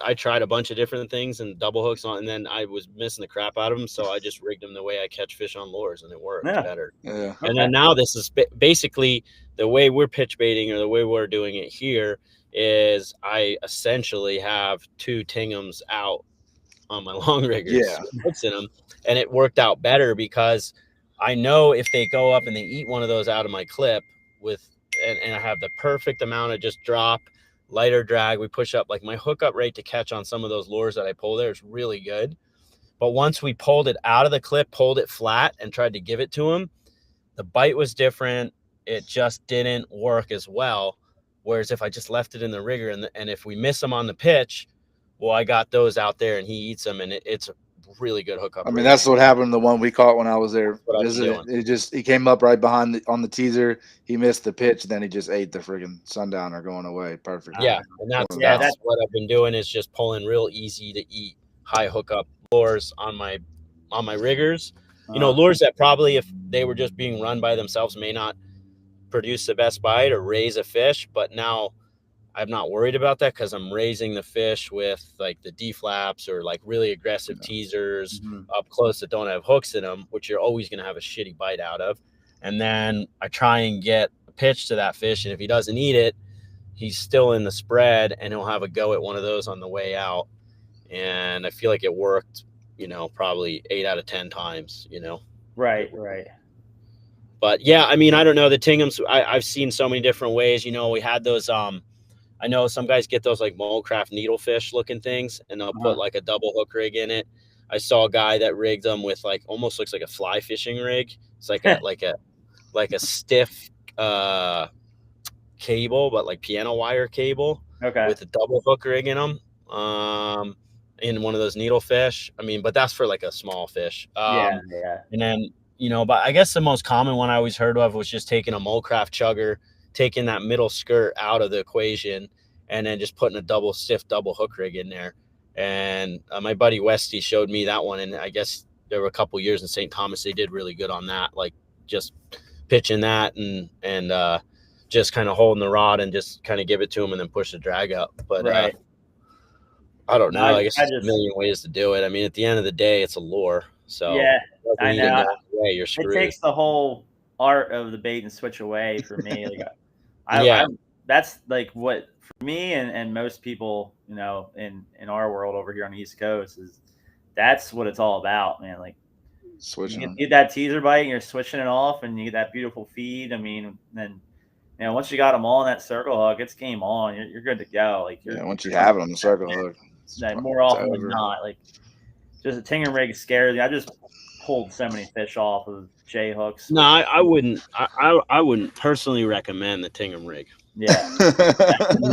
I tried a bunch of different things and double hooks on, and then I was missing the crap out of them, so I just rigged them the way I catch fish on lures, and it worked better. Yeah. And then now this is basically the way we're pitch baiting, or the way we're doing it here, is I essentially have 2 Tinghams out on my long riggers, hooks in them, and it worked out better because I know if they go up and they eat one of those out of my clip and I have the perfect amount of just drop, lighter drag, we push up, like my hookup rate to catch on some of those lures that I pull there is really good. But once we pulled it out of the clip, pulled it flat and tried to give it to him, the bite was different. It just didn't work as well. Whereas if I just left it in the rigger and if we miss him on the pitch, well, I got those out there and he eats them, and it's a really good hookup. I mean, that's what happened. The one we caught when I was there visiting, he came up right behind on the teaser. He missed the pitch, then he just ate the friggin' sundowner going away. Perfect. Yeah, and that's what I've been doing, is just pulling real easy to eat high hookup lures on my riggers. You know, lures that probably, if they were just being run by themselves, may not produce the best bite or raise a fish, but now I'm not worried about that because I'm raising the fish with like the D-flaps or like really aggressive teasers up close that don't have hooks in them, which you're always going to have a shitty bite out of. And then I try and get a pitch to that fish, and if he doesn't eat it, he's still in the spread, and he'll have a go at one of those on the way out. And I feel like it worked, you know, probably 8 out of 10 times, you know. Right. But yeah, I mean, I don't know, the Tinghams, I've seen so many different ways. You know, we had those I know some guys get those like Molecraft needlefish looking things, and they'll put like a double hook rig in it. I saw a guy that rigged them with like almost looks like a fly fishing rig. It's like a like a stiff cable, but like piano wire cable, with a double hook rig in them. In one of those needlefish. I mean, but that's for like a small fish. And then, you know, but I guess the most common one I always heard of was just taking a Molecraft chugger, taking that middle skirt out of the equation, and then just putting a stiff double hook rig in there. And my buddy Westy showed me that one, and I guess there were a couple years in St. Thomas they did really good on that, like just pitching that and just kind of holding the rod and just kind of give it to him and then push the drag up. But I don't know. I guess there's a million ways to do it. I mean, at the end of the day, it's a lure. So yeah, I know. You're screwed. It takes the whole art of the bait and switch away for me. Like, that's like what for me and most people, you know, in our world over here on the East Coast, is that's what it's all about, man. Like switching. You get that teaser bite and you're switching it off, and you get that beautiful feed. I mean, then you know, once you got them all in that circle hook, it's game on. You're good to go. Like once you have it on the circle hook, more often than not, like just a Tingham rig scares me. I just pulled so many fish off of J hooks. No, I wouldn't. I wouldn't personally recommend the Tingham rig. Yeah,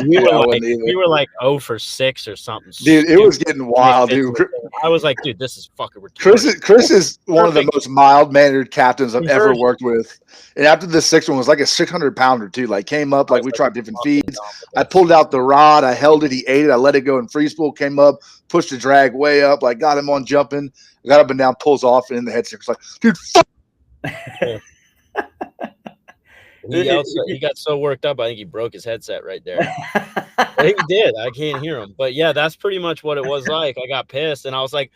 we were like 0 for 6 or something. Dude, it was getting wild, dude. I was like, dude, this is fucking ridiculous. Chris is one of the most mild-mannered captains I've ever worked with. And after the 6th one was like a 600-pounder too. Like came up, like we tried different feeds. I pulled out the rod, I held it, he ate it, I let it go in free spool, came up, pushed the drag way up, like got him on jumping, got up and down, pulls off, and in the head stick was like, dude, fuck. He got so worked up, I think he broke his headset right there. I think he did. I can't hear him. But yeah, that's pretty much what it was like. I got pissed, and I was like,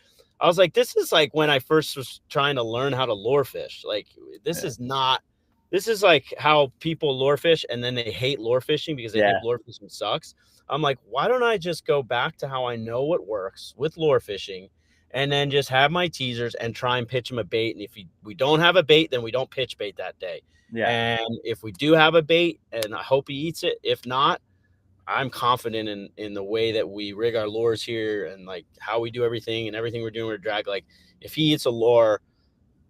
this is like when I first was trying to learn how to lure fish. Like this is like how people lure fish, and then they hate lure fishing because they think lure fishing sucks. I'm like, why don't I just go back to how I know what works with lure fishing, and then just have my teasers and try and pitch him a bait. And if we don't have a bait, then we don't pitch bait that day. Yeah. And if we do have a bait, and I hope he eats it, if not, I'm confident in the way that we rig our lures here and like how we do everything and everything we're doing with drag. Like if he eats a lure,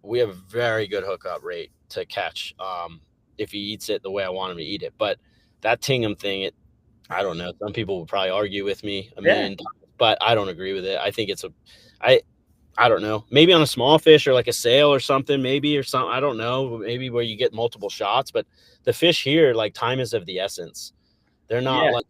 we have a very good hookup rate to catch. If he eats it the way I want him to eat it. But that Tingham thing, I don't know. Some people would probably argue with me a million times, but I don't agree with it. I think I don't know. Maybe on a small fish or like a sail or something, maybe, or something. I don't know. Maybe where you get multiple shots, but the fish here, like, time is of the essence. They're not like,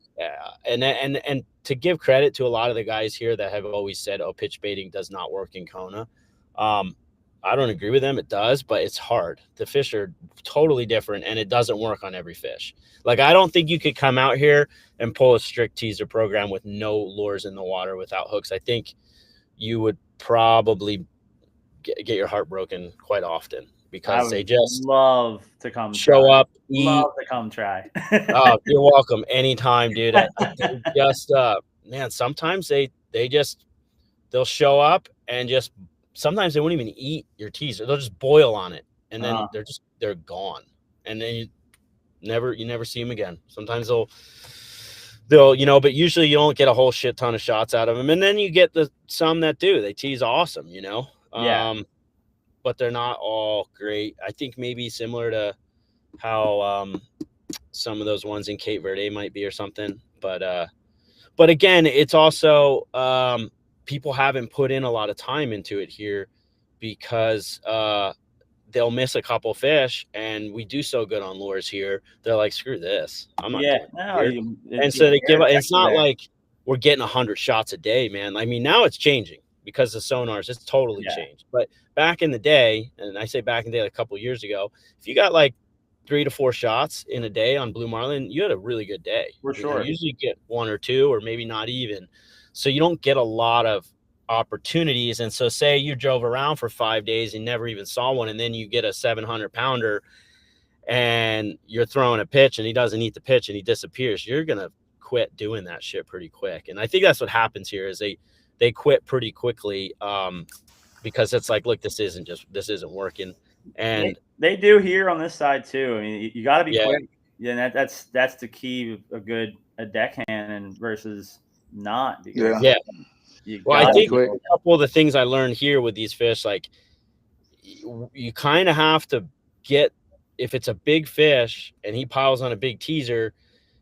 and to give credit to a lot of the guys here that have always said, oh, pitch baiting does not work in Kona. I don't agree with them. It does, but it's hard. The fish are totally different, and it doesn't work on every fish. Like, I don't think you could come out here and pull a strict teaser program with no lures in the water without hooks. I think you would probably get your heart broken quite often because they just love to come show up, eat. Love to come try. Oh, you're welcome anytime, dude. Just man, sometimes they'll show up and just sometimes they won't even eat your teaser. They'll just boil on it, and then they're gone, and then you never see them again. Sometimes they'll but usually you don't get a whole shit ton of shots out of them, and then you get some that do. They tease awesome, but they're not all great. I think maybe similar to how some of those ones in Cape Verde might be or something, but again, it's also people haven't put in a lot of time into it here because they'll miss a couple fish, and we do so good on lures here. They're like, screw this, I'm not doing it. And so they give up. It's not like we're getting 100 shots a day, man. I mean, now it's changing because the sonars, it's totally changed. But back in the day, and I say back in the day, like a couple of years ago, if you got like 3 to 4 shots in a day on blue marlin, you had a really good day. For sure. You usually get 1 or 2, or maybe not even. So you don't get a lot of opportunities. And so say you drove around for 5 days and never even saw one, and then you get a 700 pounder and you're throwing a pitch and he doesn't eat the pitch and he disappears, you're gonna quit doing that shit pretty quick. And I think that's what happens here is they quit pretty quickly because it's like, look, this isn't working. And they do here on this side too. I mean, you got to be quick. Yeah, that's the key of a deckhand versus not. Well, I think a couple of the things I learned here with these fish, like you kind of have to get, if it's a big fish and he piles on a big teaser,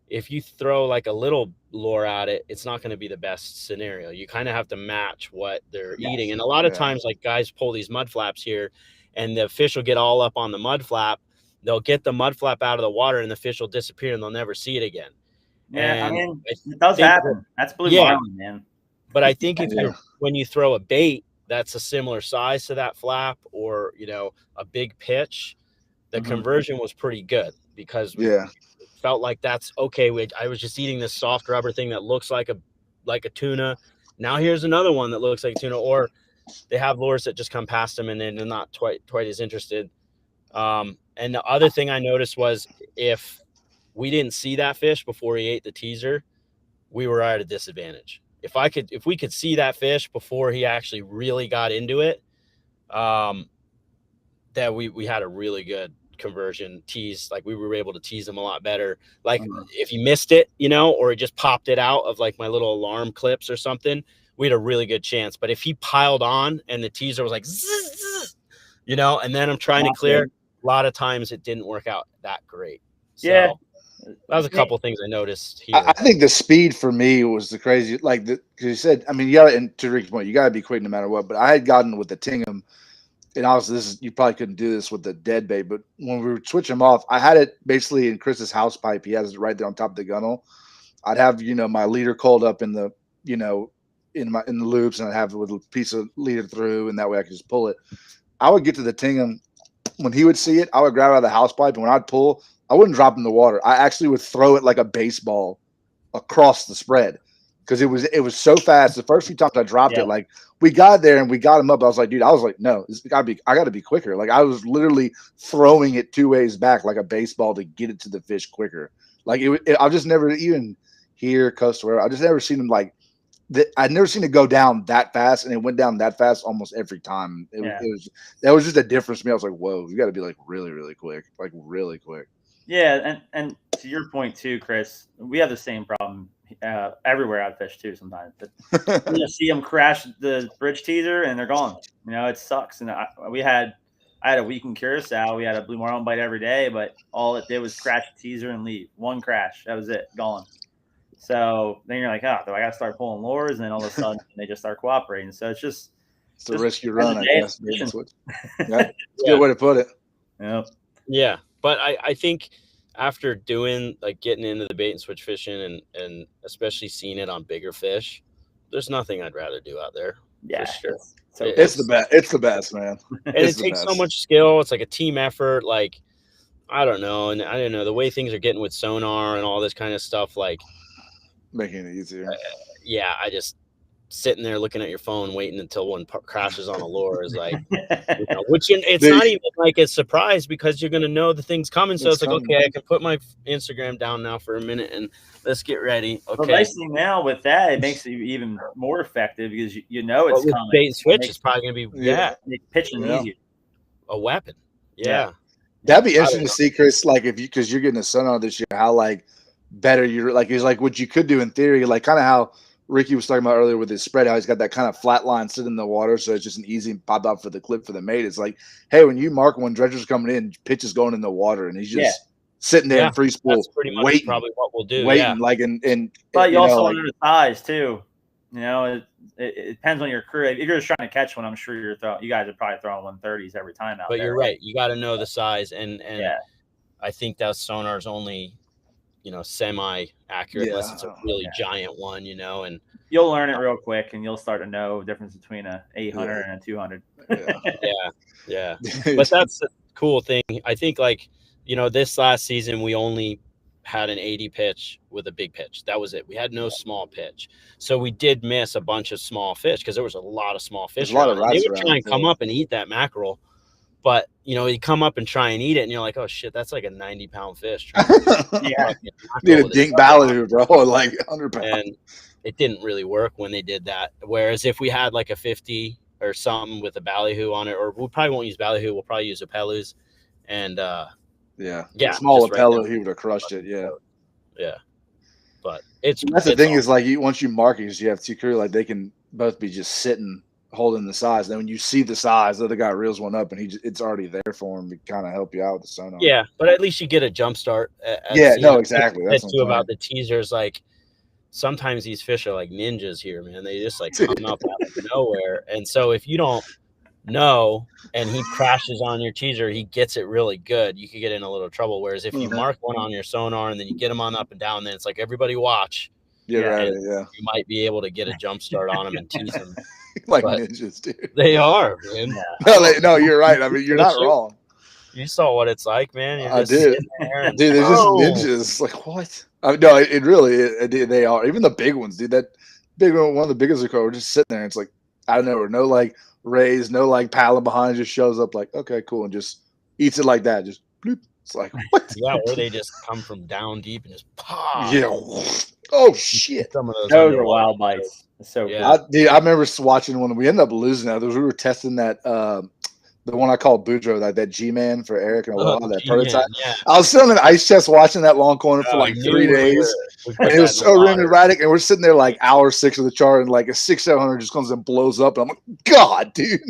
if you throw like a little lure at it, it's not going to be the best scenario. You kind of have to match what they're eating. And a lot of times, like, guys pull these mud flaps here and the fish will get all up on the mud flap. They'll get the mud flap out of the water and the fish will disappear and they'll never see it again. Yeah, I mean, it does happen. That's blue marlin, man. But I think when you throw a bait that's a similar size to that flap, or a big pitch, the conversion was pretty good because we felt like that's okay. I was just eating this soft rubber thing that looks like a tuna. Now here's another one that looks like a tuna, or they have lures that just come past them and then they're not quite as interested. And the other thing I noticed was if we didn't see that fish before he ate the teaser, we were at a disadvantage. If we could see that fish before he actually really got into it, that we had a really good conversion tease. Like, we were able to tease him a lot better. Like, if he missed it, or he just popped it out of like my little alarm clips or something, we had a really good chance. But if he piled on and the teaser was like, zzz, zzz, and then I'm trying to clear, a lot of times it didn't work out that great. So, that was a couple things I noticed here. I think the speed for me was the crazy, because you said, I mean, and to Rick's point, you got to be quick no matter what. But I had gotten with the Tingham, and obviously you probably couldn't do this with the dead bait, but when we would switch them off, I had it basically in Chris's house pipe. He has it right there on top of the gunnel. I'd have my leader coiled up in the in the loops, and I'd have it with a piece of leader through, and that way I could just pull it. I would get to the Tingham. When he would see it, I would grab it out of the house pipe, and when I'd pull, I wouldn't drop in the water. I actually would throw it like a baseball across the spread because it was so fast. The first few times I dropped it, like, we got there and we got him up. I was like, no, I got to be quicker. Like, I was literally throwing it 2 ways back like a baseball to get it to the fish quicker. Like, I've just never even here, coast where I just never seen him like I'd never seen it go down that fast, and it went down that fast almost every time. That was just a difference to me. I was like, whoa, you got to be like really, really quick, like really quick. Yeah, and to your point too, Chris, we have the same problem everywhere I fish too. Sometimes, but you see them crash the bridge teaser and they're gone. You know, it sucks. And I had a week in Curacao. We had a blue marlin bite every day, but all it did was crash the teaser and leave. One crash, that was it, gone. So then you're like, oh, do I got to start pulling lures? And then all of a sudden they just start cooperating. So it's just the risk you run, I guess. That's a good way to put it. Yeah. Yeah. But I think after doing like getting into the bait and switch fishing and especially seeing it on bigger fish, there's nothing I'd rather do out there. Yeah, for sure. It's the best. It's the best, man. And it takes so much skill. It's like a team effort. Like, I don't know. And I don't know the way things are getting with sonar and all this kind of stuff, like making it easier. Yeah. I just sitting there looking at your phone, waiting until one crashes on a lure is like, it's not even like a surprise because you're going to know the thing's coming. So it's like, okay, I can put my Instagram down now for a minute and let's get ready. Okay. The nice thing now with that, it makes it even more effective because you know it's coming. Bait and switch is probably going to be pitching easier. A weapon. Yeah. That'd be interesting to see, Chris. Like because you're getting a sonar this year, how like better you're like is like what you could do in theory, like kind of how Ricky was talking about earlier with his spread, how he's got that kind of flat line sitting in the water, so it's just an easy pop out for the clip for the mate. It's like, hey, when you mark when dredger's coming in, pitch is going in the water, and he's just sitting there in free spool, waiting. Probably what we'll do. Waiting, like and but you also want to size too. You know, it depends on your crew. If you're just trying to catch one, I'm sure you guys are probably throwing 130s every time out there. But you're right. You got to know the size, and I think that sonar is only semi-accurate unless it's a really giant one, and you'll learn it real quick and you'll start to know the difference between a 800 and a 200. Yeah. But that's the cool thing. I think this last season we only had an 80 pitch with a big pitch. That was it. We had no small pitch. So we did miss a bunch of small fish because there was a lot of small fish. They would try and come up and eat that mackerel. But, you come up and try and eat it, and you're like, oh, shit, that's like a 90-pound fish. Need a dink ballyhoo, bro, like 100 pounds. And it didn't really work when they did that. Whereas if we had like a 50 or something with a ballyhoo on it, or we probably won't use ballyhoo, we'll probably use a pelus. And, small Apello, he would have crushed it, Yeah. But that's the thing is, like, once you mark it, you have two crew, like, they can both be just sitting holding the size. Then when you see the size, the other guy reels one up and it's already there for him to kind of help you out with the sonar. Yeah, but at least you get a jump start. Exactly. That's too about the teasers. Like sometimes these fish are like ninjas here, man. They just like come up out of nowhere. And so if you don't know and he crashes on your teaser, he gets it really good, you could get in a little trouble. Whereas if you mark one on your sonar and then you get them on up and down, then it's like everybody watch. You might be able to get a jump start on them and tease them. Like ninjas, dude. They are, man. No, you're right. I mean, you're not wrong. You saw what it's like, man. I did. Dude, they're just ninjas. Like, what? No, it really, they are. Even the big ones, dude. That big one, one of the biggest we're just sitting there. And it's like, I don't know, no like rays, no like paddle behind, just shows up like, okay, cool, and just eats it like that. Just bloop. It's like, what? Yeah, or they just come from down deep and just pop. Yeah. Oh shit. Some of those are wild bites. So I remember watching when we ended up losing that. We were testing that the one I called Boudreaux, that G-Man for Eric and that prototype. Yeah. I was sitting in an ice chest watching that long corner for like 3 days. And it was so erratic. And we're sitting there like hour 6 of the chart, and like a 600-700 just comes and blows up. And I'm like, God, dude,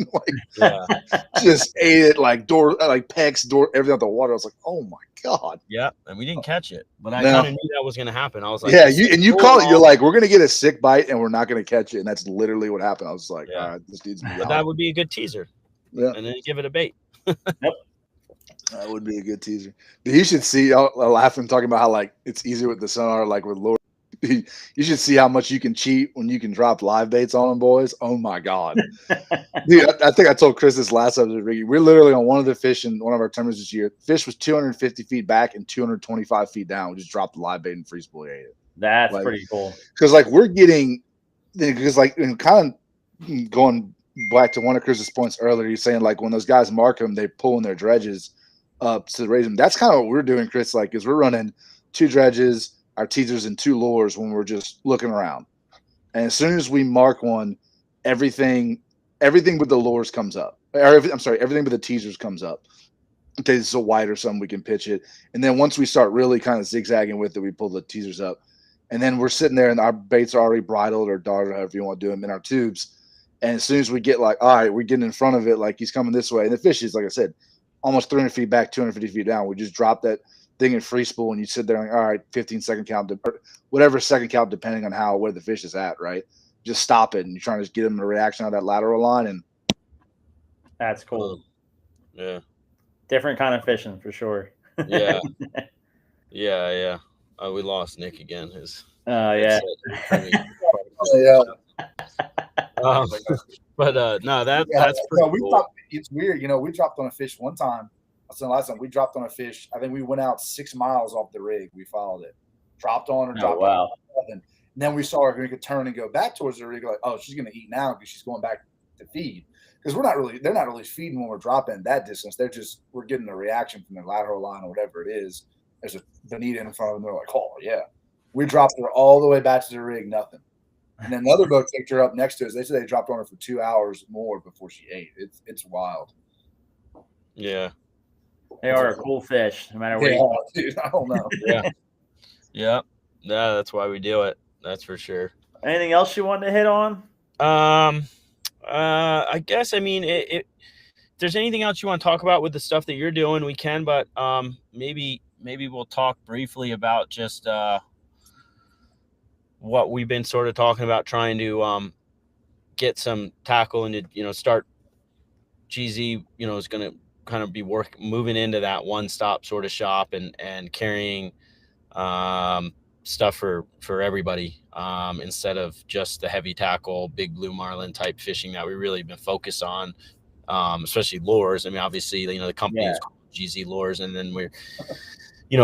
just ate it like pecs, everything out the water. I was like, oh my God. Yeah, and we didn't catch it, but I kind of knew that was going to happen. I was like, you call it. You're like, we're going to get a sick bite, and we're not going to catch it, and that's literally what happened. I was like, all right, this dude's. But that would be a good teaser. Yeah, and then give it a bait. Yep, that would be a good teaser. You should see. I'll laughing talking about how like it's easier with the sonar, like with lure. You should see how much you can cheat when you can drop live baits on them, boys. Oh my God, dude! I think I told Chris this last episode, Ricky. We're literally on one of the fish in one of our tournaments this year. Fish was 250 feet back and 225 feet down. We just dropped the live bait and free spool ate it. That's pretty cool. Because like we're getting, because like in kind of going back to one of Chris's points earlier, he's saying like when those guys mark them, they pull in their dredges up to raise them. That's kind of what we're doing, Chris. Like, is we're running 2 dredges, our teasers, and 2 lures when we're just looking around. And as soon as we mark one, everything with the lures comes up. Everything with the teasers comes up. In case it's a white or something, we can pitch it. And then once we start really kind of zigzagging with it, we pull the teasers up. And then we're sitting there and our baits are already bridled or darted, however you want to do them, in our tubes. And as soon as we get like, all right, we're getting in front of it, like he's coming this way. And the fish is, like I said, almost 300 feet back, 250 feet down. We just drop that thing in free spool and you sit there and, all right, 15-second count, whatever second count, depending on where the fish is at, right? Just stop it. And you're trying to get them a reaction on that lateral line. And that's cool. Yeah. Different kind of fishing for sure. Yeah. Yeah. We lost Nick again. Yeah. But no, that's pretty cool. It's weird. We dropped on a fish one time. That's the last time we dropped on a fish. I think we went out 6 miles off the rig. We followed it, dropped on or dropped on. And then we saw her. We could turn and go back towards the rig. Like, oh, she's going to eat now because she's going back to feed. Because they're not really feeding when we're dropping that distance. We're getting a reaction from the lateral line or whatever it is. There's a bonita in front of them. They're like, oh yeah. We dropped her all the way back to the rig, nothing. And then another boat picked her up next to us. They said they dropped on her for 2 hours more before she ate. It's wild. Yeah. They are a cool fish, no matter where you go. Dude, I don't know. Yeah, that's why we do it. That's for sure. Anything else you wanted to hit on? I guess, I mean, if there's anything else you want to talk about with the stuff that you're doing, we can, but maybe we'll talk briefly about just what we've been sort of talking about, trying to get some tackle and start. GZ is going to kind of be moving into that one-stop sort of shop and carrying stuff for everybody, instead of just the heavy tackle, big blue marlin type fishing that we really been focused on, especially lures. I mean, obviously, the company is called GZ Lures, and then we're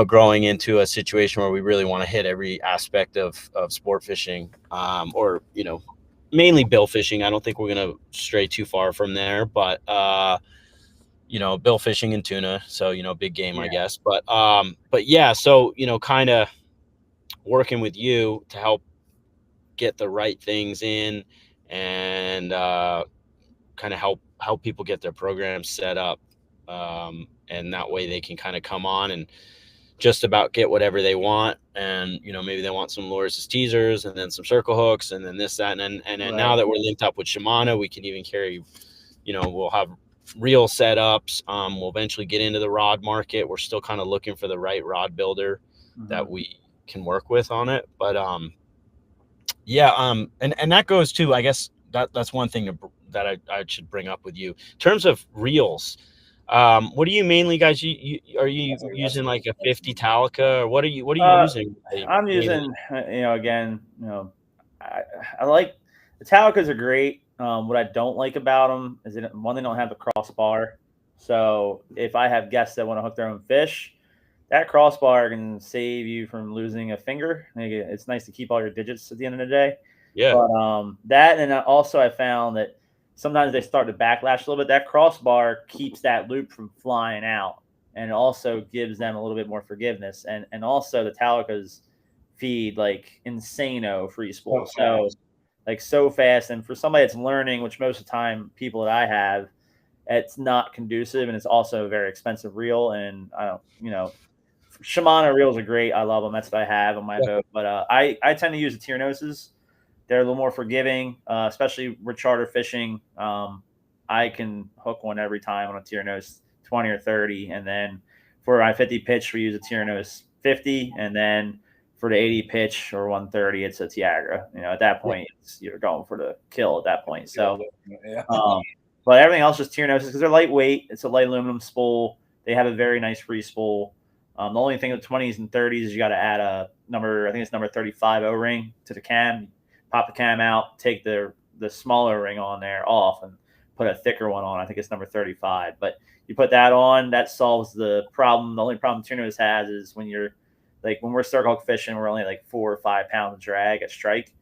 growing into a situation where we really want to hit every aspect of sport fishing, or mainly bill fishing. I don't think we're going to stray too far from there, but bill fishing and tuna. So, big game, I guess. But yeah, so, kind of working with you to help get the right things in and kind of help people get their programs set up. And that way they can kind of come on and just about get whatever they want. And, maybe they want some lures as teasers and then some circle hooks and then this, that, and then now that we're linked up with Shimano, we can even carry, we'll have reel setups. We'll eventually get into the rod market. We're still kind of looking for the right rod builder that we can work with on it. But, and that goes to, I guess that's one thing that I should bring up with you in terms of reels. What do you mainly, guys? Are you using like a 50 Talica, or what are you using? I'm using, again, I like the Talicas are great. What I don't like about them is that, one, they don't have the crossbar. So if I have guests that want to hook their own fish, that crossbar can save you from losing a finger. It's nice to keep all your digits at the end of the day. Yeah. But that, and also I found that sometimes they start to backlash a little bit. That crossbar keeps that loop from flying out, and it also gives them a little bit more forgiveness. And also the Talicas feed like insano free spool. So fast. And for somebody that's learning, which most of the time people that I have, it's not conducive, and it's also a very expensive reel. And I don't, Shimano reels are great. I love them. That's what I have on my boat. But I tend to use the tier noses. They're a little more forgiving, especially with charter fishing. I can hook one every time on a tier nose 20 or 30. And then for my 50 pitch, we use a tier nose 50. And then for the 80 pitch or 130, it's a Tiagra. At that point, you're going for the kill at that point. So, but everything else is tier noses because they're lightweight. It's a light aluminum spool. They have a very nice free spool. The only thing with 20s and 30s is you got to add a number, I think it's number 35 O-ring to the cam. Pop the cam out, take the smaller ring on there off, and put a thicker one on. I think it's number 35. But you put that on, that solves the problem. The only problem tunas has is when we're circle hook fishing, we're only like 4 or 5 pounds of drag at strike.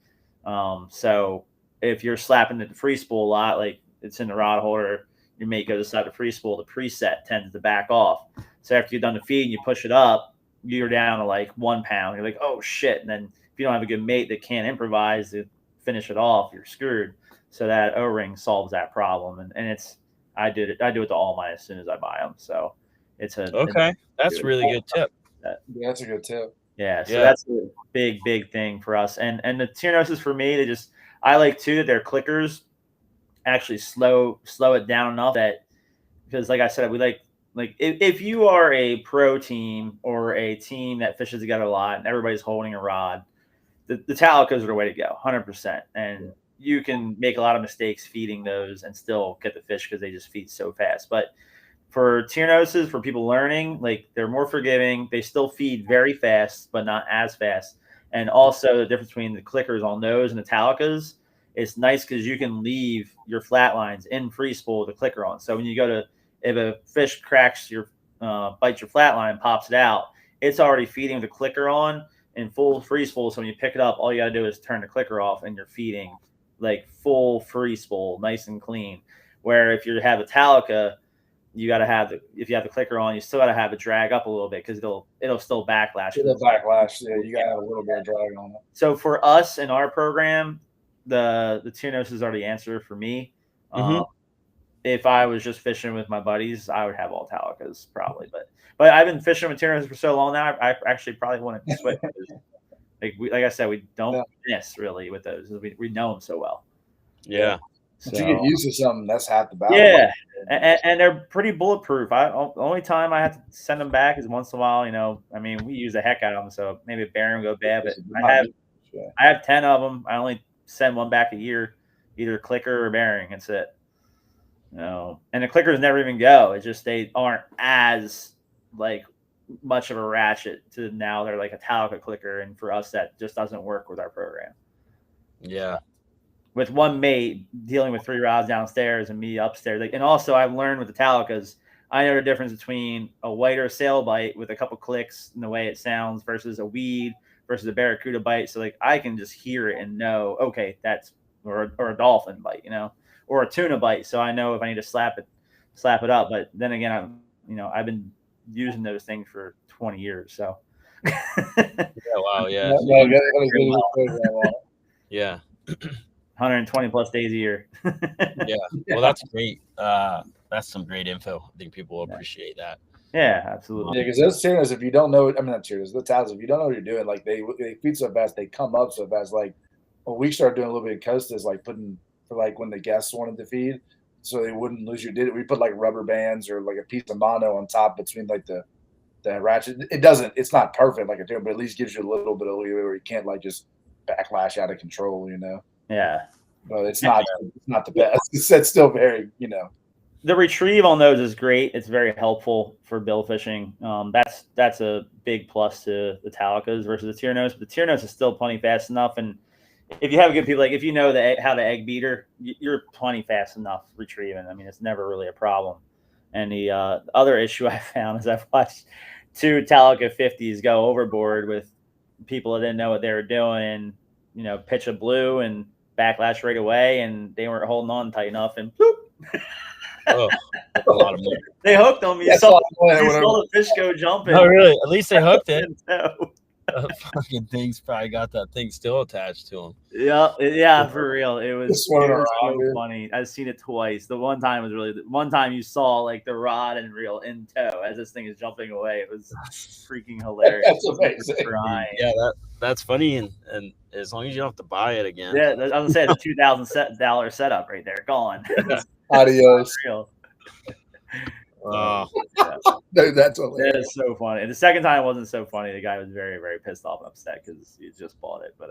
So if you're slapping the free spool a lot, like it's in the rod holder, your mate goes aside the free spool, the preset tends to back off. So after you've done the feed and you push it up, you're down to like 1 pound. You're like, oh shit. And then if you don't have a good mate that can't improvise, the finish it off, you're screwed. So that O-ring solves that problem. And I do it to all mine as soon as I buy them. So it's that's really good tip. That's a good tip. Yeah, so that's a big thing for us. And the Tyrannosis for me, I like too that their clickers actually slow it down enough that, because like I said, we like if you are a pro team or a team that fishes together a lot and everybody's holding a rod, the Talicos are the way to go, 100%. And you can make a lot of mistakes feeding those and still get the fish because they just feed so fast. But for Tyrannoses, for people learning, like, they're more forgiving. They still feed very fast, but not as fast. And also the difference between the clickers on those and the Talicos, it's nice because you can leave your flat lines in free spool with the clicker on. So when you go to, if a fish cracks bites your flat line, pops it out, it's already feeding the clicker on in full free spool. So when you pick it up, all you got to do is turn the clicker off and you're feeding like full free spool, nice and clean. Where if you have a Talica, you got to have if you have the clicker on, you still got to have it drag up a little bit because it'll still backlash. It'll backlash. Yeah, you got to have a little bit of drag on it. So for us in our program, the Tyrannosis are the answer for me. If I was just fishing with my buddies, I would have all Talicas probably. But I've been fishing with Tyrannosis for so long now, I actually probably want to switch. Like I said, we don't miss really with those. We know them so well. Yeah. If you get used to something, that's half the battle. Yeah, and they're pretty bulletproof. The only time I have to send them back is once in a while. I mean, we use the heck out of them, so maybe a bearing will go bad. But I have 10 of them. I only send one back a year, either clicker or bearing. That's it. And the clickers never even go. It's just they aren't as like much of a ratchet to now. They're like a Talica clicker, and for us, that just doesn't work with our program. Yeah. With one mate dealing with 3 rods downstairs and me upstairs. And also I've learned with the Talicas, I know the difference between a whiter sail bite with a couple clicks and the way it sounds versus a weed versus a barracuda bite. So like I can just hear it and know, okay, that's or a dolphin bite, or a tuna bite. So I know if I need to slap it up. But then again, I've been using those things for 20 years. So yeah, wow, yeah. Yeah. 120 plus days a year. Yeah. Well, that's great. That's some great info. I think people will appreciate that. Yeah, absolutely. Yeah, because those tuners, if you don't know, not tuners, the towels, if you don't know what you're doing, like they feed so fast, they come up so fast. Like when we started doing a little bit of Costas, like putting for like when the guests wanted to feed, so they wouldn't lose we put like rubber bands or like a piece of mono on top between like the ratchet. It's not perfect like a tuner, but at least gives you a little bit of leeway where you can't like just backlash out of control, Yeah. But it's not the best. It's still very, The retrieve on those is great. It's very helpful for bill fishing. That's a big plus to the Talicas versus the Tyrannosis. But the Tyrannosis is still plenty fast enough. And if you have good people, like if you know how to egg beater, you're plenty fast enough retrieving. I mean, it's never really a problem. And the other issue I found is I've watched 2 Talica 50s go overboard with people that didn't know what they were doing and, pitch a blue and backlash right away, and they weren't holding on tight enough, and bloop. Oh, that's a lot of money. They hooked them. You saw the fish go jumping. Oh, really? At least they hooked it. Fucking thing's probably got that thing still attached to him. Yeah, for real. It was so funny. I've seen it twice. The one time was really one time you saw like the rod and reel in tow as this thing is jumping away. It was freaking hilarious. That's amazing. Yeah, that's funny, and as long as you don't have to buy it again. Yeah, I was gonna say it's a $2,000 setup right there. Gone. Adios. Oh, Dude, that's hilarious. It is so funny. And the second time wasn't so funny. The guy was very, very pissed off and upset because he just bought it. But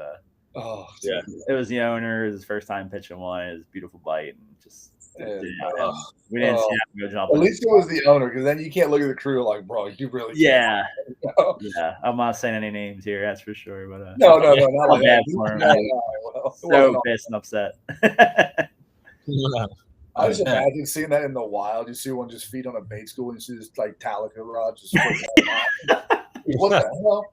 yeah, it was the owner. It was his first time pitching one. It was a beautiful bite, and just we didn't see him go jump. At least it was the owner, because then you can't look at the crew like, bro, you really. Yeah. Yeah. I'm not saying any names here, that's for sure. But no, not like that. So pissed and upset. Yeah. I just imagine seeing that in the wild. You see one just feed on a bait school, and you see this like Talica rod just. What the hell?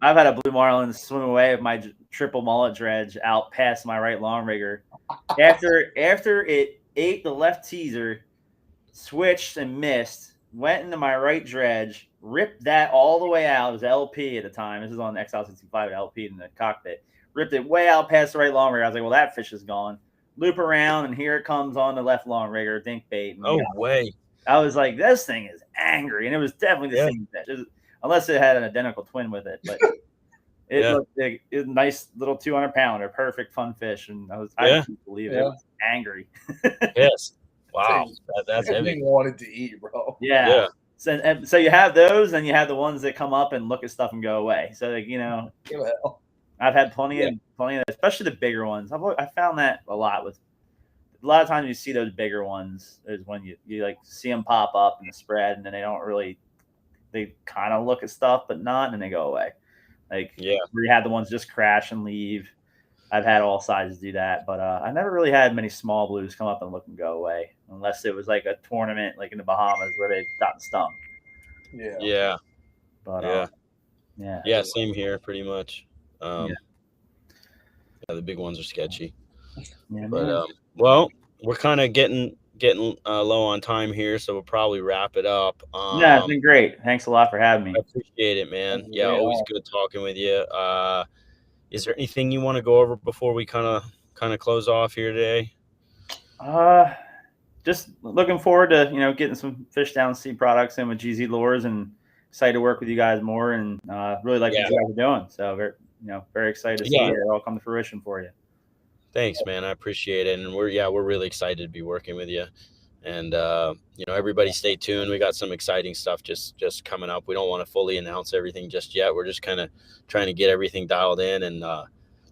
I've had a blue marlin swim away with my triple mullet dredge out past my right long rigger. After it ate the left teaser, switched and missed, went into my right dredge, ripped that all the way out. It was LP at the time. This is on the XL65 LP in the cockpit. Ripped it way out past the right long rigger. I was like, well, that fish is gone. Loop around, and here it comes on the left long rigger, dink bait. Oh, way. I was like, this thing is angry. And it was definitely the same fish, unless it had an identical twin with it. But it looked like it was a nice little 200-pounder, perfect fun fish. And I couldn't believe it. It was angry. Yes. Wow. That's heavy. Wanted to eat, bro. Yeah. So you have those, and you have the ones that come up and look at stuff and go away. So, like, I've had plenty of, especially the bigger ones. I found that a lot with. A lot of times you see those bigger ones is when you like see them pop up in the spread, and then they kind of look at stuff, but not, and then they go away. Like, where you had the ones just crash and leave. I've had all sizes do that, but I never really had many small blues come up and look and go away, unless it was like a tournament like in the Bahamas where they've gotten stung. Yeah. But yeah, same here, pretty much. The big ones are sketchy. But well, we're kind of getting low on time here, so we'll probably wrap it up. It's been great. Thanks a lot for having me. I appreciate it, man. Yeah, always good talking with you. Is there anything you want to go over before we kind of close off here today? Just looking forward to getting some fish Downsea products in with GZ Lures, and excited to work with you guys more, and really like what you guys are doing. So very excited to see it all come to fruition for you. Thanks, man. I appreciate it. And we're really excited to be working with you. And, everybody stay tuned. We got some exciting stuff just coming up. We don't want to fully announce everything just yet. We're just kind of trying to get everything dialed in, and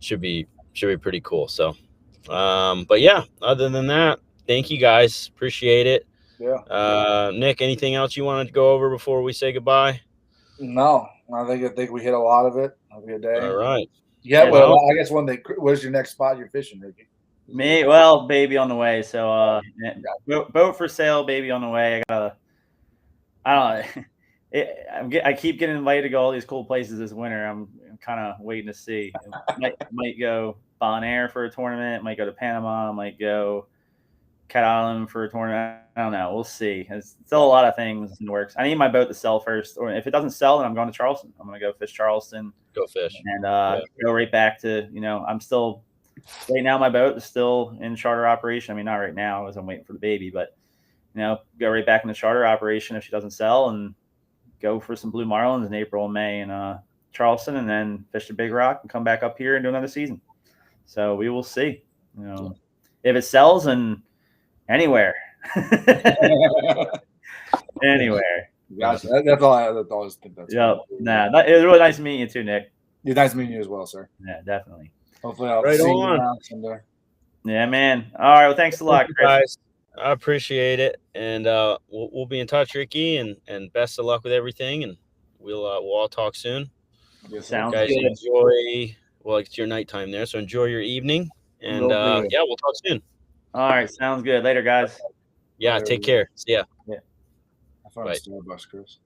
should be pretty cool. So, but yeah, other than that, thank you guys. Appreciate it. Yeah. Nick, anything else you wanted to go over before we say goodbye? No, I think we hit a lot of it. Have a good day. All right. Yeah, well, I guess where's your next spot you're fishing, Ricky? Me, well, baby on the way. So boat for sale, baby on the way. I don't know. I keep getting invited to go all these cool places this winter. I'm kind of waiting to see. might go Bonaire for a tournament. Might go to Panama. Might go Cat Island for a tournament. I don't know. We'll see. It's still a lot of things in the works. I need my boat to sell first, or if it doesn't sell, then I'm going to Charleston. I'm going to go fish Charleston. Go fish. And go right back to, I'm still, right now my boat is still in charter operation. I mean, not right now as I'm waiting for the baby, but, go right back into charter operation if she doesn't sell, and go for some blue marlins in April and May in Charleston, and then fish the Big Rock and come back up here and do another season. So we will see, if it sells, and anywhere. Anywhere. Gotcha. That's all I always think. That's it was really nice meeting you too, Nick. Yeah, nice meeting you as well, sir. Yeah, definitely. Hopefully I'll see you around someday. Yeah, man. All right. Well, thanks a lot, Chris. Guys, I appreciate it, and we'll be in touch, Ricky, and best of luck with everything, and we'll all talk soon. Sounds guys, good. Enjoy. Well, it's your nighttime there, so enjoy your evening, and we'll talk soon. All right, sounds good. Later, guys. Yeah, take care. See ya. Yeah. Have fun at Starbucks, Chris.